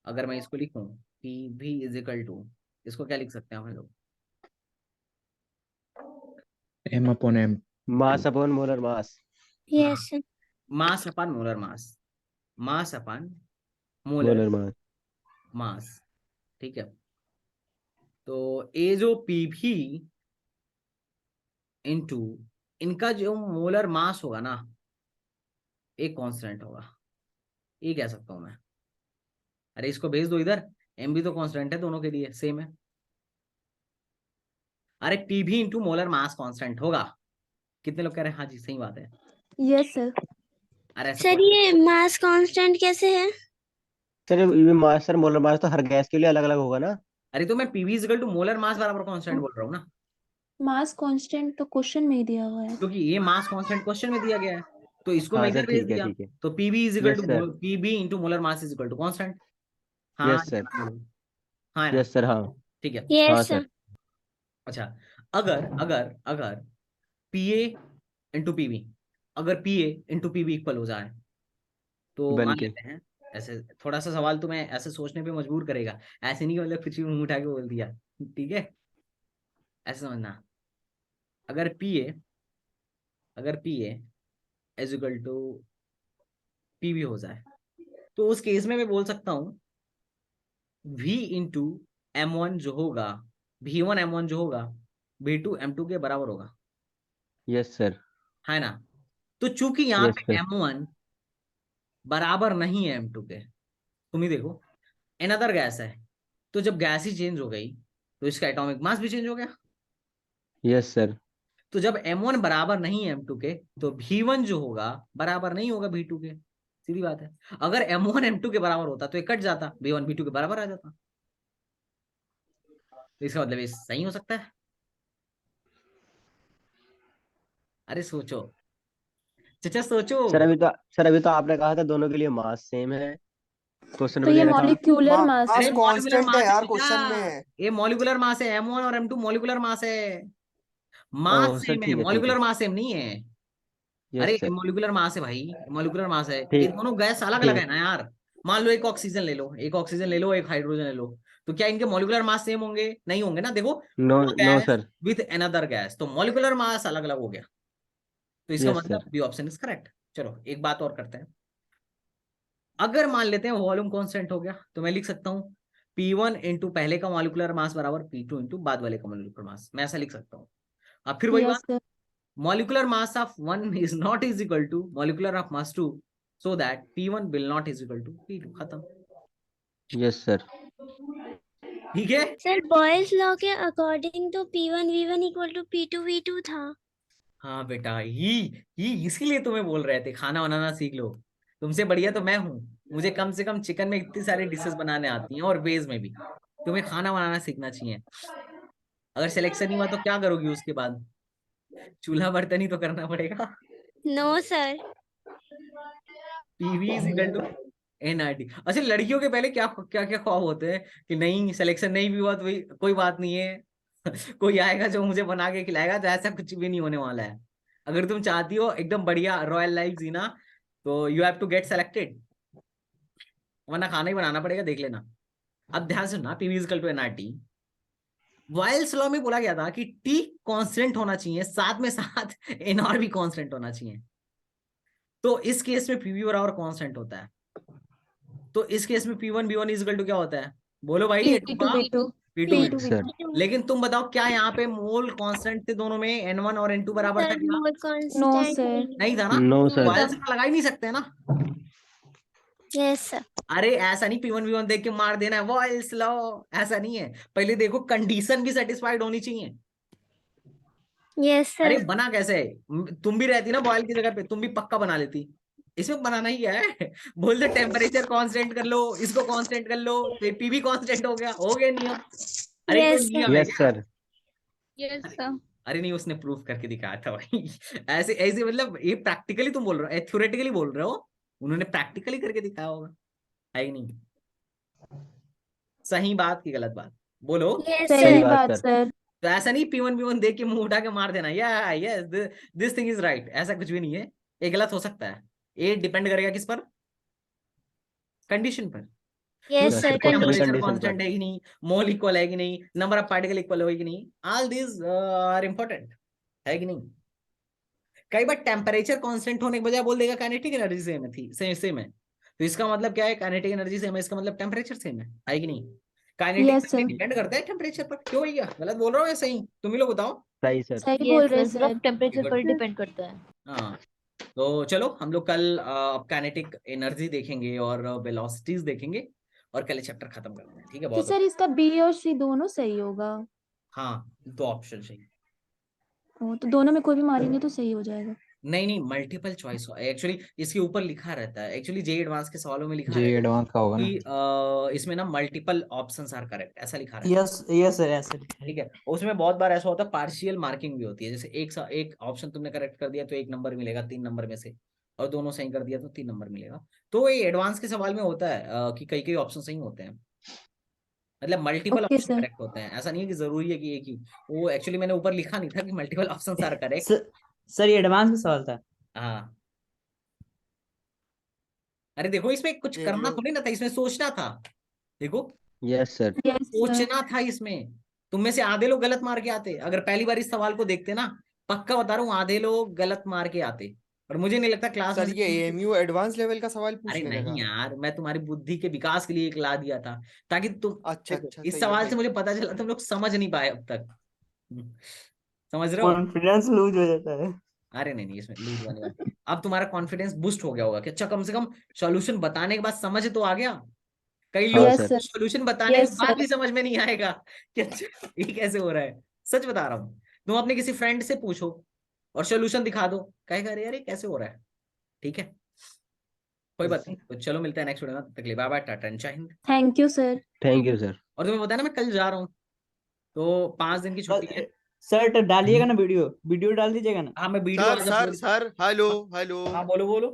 अगर मैं इसको लिखूं पी भी इज इक्वल टू, इसको क्या लिख सकते हैं हम लोग? m upon m mass upon molar mass. Yes sir. Mass upon molar mass, mass upon molar molar mass. Mass. ठीक है, तो ये जो पीवी इनटू इनका जो मोलर मास होगा ना, एक कांस्टेंट होगा, ये कह सकता हूं मैं। अरे इसको भेज दो इधर, एम भी तो कांस्टेंट है, दोनों के लिए सेम है। अरे PV into molar mass constant होगा। कितने लोग कह रहे हैं हाँ जी सही बात है? Yes sir. अरे ऐसा सर ये मास कांस्टेंट कैसे है? सर ये मास सर मोलर मास तो हर गैस के लिए अलग अलग होगा ना। अरे तो मैं PV is equal to molar mass बराबर कांस्टेंट बोल रहा हूँ ना, मास कांस्टेंट तो क्वेश्चन में ही दिया हुआ है। क्योंकि ये मास कांस्टेंट क्वेश्चन में दिया गया है, तो इसको मैं हाँ सर इधर भेज ठीक है दिया। ठीक है। तो PV is equal yes to sir. PB into molar mass is equal to constant. हाँ यस सर। हाँ है ना? Yes sir. हाँ ठीक है। हाँ यस सर। सर। अच्छा, अगर अगर अगर पीए इंटू पीवी, अगर पीए इंटू पीवी इक्वल हो जाए तो बन मान के लेते हैं ऐसे, थोड़ा सा सवाल तुम्हें ऐसे सोचने पे मजबूर करेगा, ऐसे नहीं मतलब कुछ भी मुंह उठा के बोल दिया, ठीक है? ऐसे समझना, अगर पीए इज इक्वल टू पीवी हो जाए तो उस केस में मैं बोल सकता हूं V इंटू M1 जो होगा, V1 M1 जो होगा V2 M2 के बराबर होगा, यस सर। है ना? तो चूंकि यहाँ यस पे सर। M1 बराबर नहीं है M2 के, तुम ही देखो, अनदर गैस है, तो जब गैस ही चेंज हो गई तो इसका एटॉमिक मास भी चेंज हो गया। Yes sir. तो जब M1 बराबर नहीं है M2 के, तो V1 जो होगा बराबर नहीं होगा V2 के, सीधी बात है। अगर M1 M2 के बराबर होता तो ये कट जाता, V1 V2 के बराबर आ जाता। तो इसका मतलब ये सही हो सकता है। अरे सोचो चाचा, सोचो। सर अभी तो आपने कहा था दोनों के लिए मास सेम है, क्वेश्चन तो में ये दे रखा। मॉलिक्यूलर मास मास अरे है। मॉलिक्यूलर कांस्टेंट है मास है यार, बेटा, क्वेश्चन में। ये मॉलिक्यूलर मास है, M1 और M2 मॉलिक्यूलर मास है, मास ओह सर सेम है, ठीक है ठीक है। मॉलिक्यूलर मास सेम नहीं है। अरे यस सर। मॉलिक्यूलर मास है भाई, मॉलिक्यूलर मास है, ये ठीक दोनों गैस अलग अलग ठीक है ना यार। मान लो एक ऑक्सीजन ले लो, एक हाइड्रोजन ले लो, तो क्या इनके मॉलिक्यूलर मास सेम होंगे? नहीं होंगे ना। देखो, no no gas sir. With another gas, तो मॉलिक्यूलर मास अलग अलग हो गया, तो इसका यस मतलब sir. B option is correct. चलो एक बात और करते हैं, अगर मान लेते हैं वॉल्यूम कांस्टेंट हो गया, तो मैं लिख सकता हूँ P1 इंटू पहले का मॉलिक्यूलर मास बराबर P2 इंटू बाद वाले का मॉलिक्यूलर मास, मैं ऐसा लिख सकता हूँ। अब फिर वही यस बात, sir. molecular mass of 1 is not is equal to molecular of mass 2, so that P1 will not is equal to P2, खत्म। Yes sir. ठीक है? सर बॉयल्स लॉ के अकॉर्डिंग तो P1 V1 equal to P2 V2 था। हाँ बेटा, ही इसीलिए तुम्हें बोल रहे थे खाना बनाना सीख लो, तुमसे बढ़िया तो मैं हूँ, मुझे कम से कम चिकन में इतनी सारी डिशेस बनाने आती हैं, और वेज में भी। तुम्हें खाना बनाना सीखना चाहिए। अगर सिलेक्शन नहीं हुआ तो क्या करोगी उसके बाद? चूल्हा बर्तन ही तो करना पड़ेगा। No sir. PV is equal to NRT. अच्छा, लड़कियों के पहले क्या क्या क्या ख्वाब होते हैं कि नहीं सिलेक्शन नहीं भी हुआ तो कोई बात नहीं है, कोई आएगा जो मुझे बना के खिलाएगा, तो ऐसा कुछ भी नहीं होने वाला है। अगर तुम चाहती हो एकदम बढ़िया रॉयल लाइफ जीना, तो you have to get selected, वरना खाना ही बनाना पड़ेगा, देख लेना। अब ध्यान से सुनना, PV is equal to NRT, वाइल्स लॉ में बोला गया था कि टी कांस्टेंट होना चाहिए, साथ में साथ एनआर भी कांस्टेंट होना चाहिए। तो इस केस में पीवी बराबर कांस्टेंट होता है, तो इस केस में P1 V1 is equal to क्या होता है? बोलो भाई, ये P2 P2 P2 सर। लेकिन तुम बताओ, क्या यहाँ पे मोल कांस्टेंट थे दोनों में? N1 और N2 बराबर था सर क्या? मोल नो कांस्टेंट सर। नहीं था ना? No sir. वाइल्स लगा ही नहीं सकते ना। Yes sir. अरे ऐसा नहीं P1 V1 देख के मार देना है बॉयल्स लॉ, ऐसा नहीं है। पहले देखो कंडीशन भी सेटिस्फाइड होनी चाहिए। यस अरे सर। बना कैसे है? तुम भी रहती ना बॉयल की जगह पे, तुम भी पक्का बना लेती। इसमें बनाना ही है। बोल दे टेम्परेचर कांस्टेंट कर लो, इसको कांस्टेंट कर लो, तो पीवी कांस्टेंट हो गया नियम। अरे कोई Yes, sir. नियम है यस क्या? सर। Yes sir. अरे नहीं, उसने प्रूफ करके दिखाया था भाई। ऐसे ऐसे मतलब ये प्रैक्टिकली तुम बोल रहे हो, थ्योरेटिकली बोल रहे हो, उन्होंने प्रैक्टिकली करके दिखाया होगा, है कि नहीं? सही बात की गलत बात बोलो। Yes, सही सही sir. बात बात सर। सर। तो ऐसा नहीं P1 V1 देख के मुंह उठा के मार देना, या yes this thing is right, ऐसा कुछ भी नहीं है। ये गलत हो सकता है, ये डिपेंड करेगा किस पर? कंडीशन पर। Yes, sir. Specific Condition. Temperature condition constant पर। है कि नहीं, मोल इक्वल है कि नहीं, नंबर ऑफ पार्टिकल इक्वल है कि नहीं, ऑल दीज आर इंपॉर्टेंट, है कि नहीं? कई बार टेम्परेचर कांस्टेंट होने के बजाय बोल देगा काइनेटिक एनर्जी सेम है, थी सेम है, तो इसका मतलब क्या है? काइनेटिक एनर्जी सेम है, इसका मतलब टेम्परेचर सेम है कि नहीं? Kinetic Yes, sir. डिपेंड करता है टेम्परेचर पर। क्यों भैया, गलत बोल रहा हूँ या सही? तुम ही लोग बताओ। सही सर। सही बोल यस रहे सर, हैं सिर्फ सर। टेम्परेचर पर डिपेंड करता है। हाँ, तो चलो हम लोग कल काइनेटिक एनर्जी देखेंगे और वेलोसिटीज देखेंगे, और कल चैप्टर खत्म करते हैं, ठीक है? तो बहुत सर इसका बी और सी दोनों सही होगा? हाँ, दो ऑप्शन चाहिए। तो दोनों में कोई भी मारेंगे तो सही हो जाएगा। नहीं मल्टीपल चॉइस एक्चुअली इसके ऊपर लिखा रहता है, एक्चुअली जे एडवांस के सवालों में लिखा जे रहता है एडवांस का होगा ना। कि इसमें ना मल्टीपल ऑप्शंस आर करेक्ट, ऐसा लिखा रहता है। यस यस सर, ऐसे ठीक है, उसमें बहुत बार ऐसा होता है पार्शियल मार्किंग भी होती है, जैसे एक ऑप्शन तुमने करेक्ट कर दिया तो 1 नंबर मिलेगा 3 नंबर में से, और दोनों सही कर दिया तो 3 नंबर मिलेगा। तो ये एडवांस के सवाल में होता है कि कई ऑप्शन सही होते हैं, मतलब multiple okay option sir. Correct होते हैं, ऐसा नहीं है कि जरूरी है कि एक ही। वो एक्चुअली मैंने ऊपर लिखा नहीं था कि multiple options are correct. Sir, ये एडवांस का सवाल था। हाँ, अरे देखो इसमें कुछ करना थोड़ी ना था, इसमें सोचना था। देखो यस सर। Yes sir. सोचना था इसमें। तुम में से आधे लोग गलत मार के आते, अगर पहली बार इस सवाल को देखते ना, पक्का बता रहा हूँ आधे लोग गलत मार के आते। और मुझे नहीं लगता क्लास में सर से ये एएमयू एडवांस लेवल का सवाल अरे पूछने नहीं लगा। यार, मैं तुम्हारी बुद्धि के विकास के लिए एक ला दिया था, ताकि तुम अच्छा देखो, अच्छा, इस सही है सवाल सही से है। मुझे पता चला तुम लोग समझ नहीं पाए अब तक। समझ रहे हो? कॉन्फिडेंस लूज हो जाता है। अरे नहीं इसमें लूज वाली बात नहीं। अब तुम्हारा कॉन्फिडेंस बूस्ट हो गया होगा कि अच्छा कम से कम सॉल्यूशन बताने के बाद समझ तो आ गया। कई हाँ लोग यस सर। सर। सॉल्यूशन बताने के यस बाद सर। भी समझ में नहीं आएगा कि अच्छा ये कैसे हो रहा है। सच बता रहा हूँ, तुम अपने किसी फ्रेंड से पूछो और सॉल्यूशन दिखा दो, कहेगा अरे यार ये कैसे हो रहा है। ठीक है, कोई बात नहीं, तो चलो मिलते हैं नेक्स्ट वीडियो में, तब तक के लिए बाय बाय, टाटा एंड जय Hind. Thank you sir. Thank you sir. और तुम्हें बताया ना मैं कल जा रहा हूँ, तो 5 दिन की छुट्टी है। सर तो डालिएगा ना, वीडियो डाल दीजिएगा ना। हाँ मैं वीडियो सर आज sir upload. Sir hello hello. हाँ बोलो बोलो।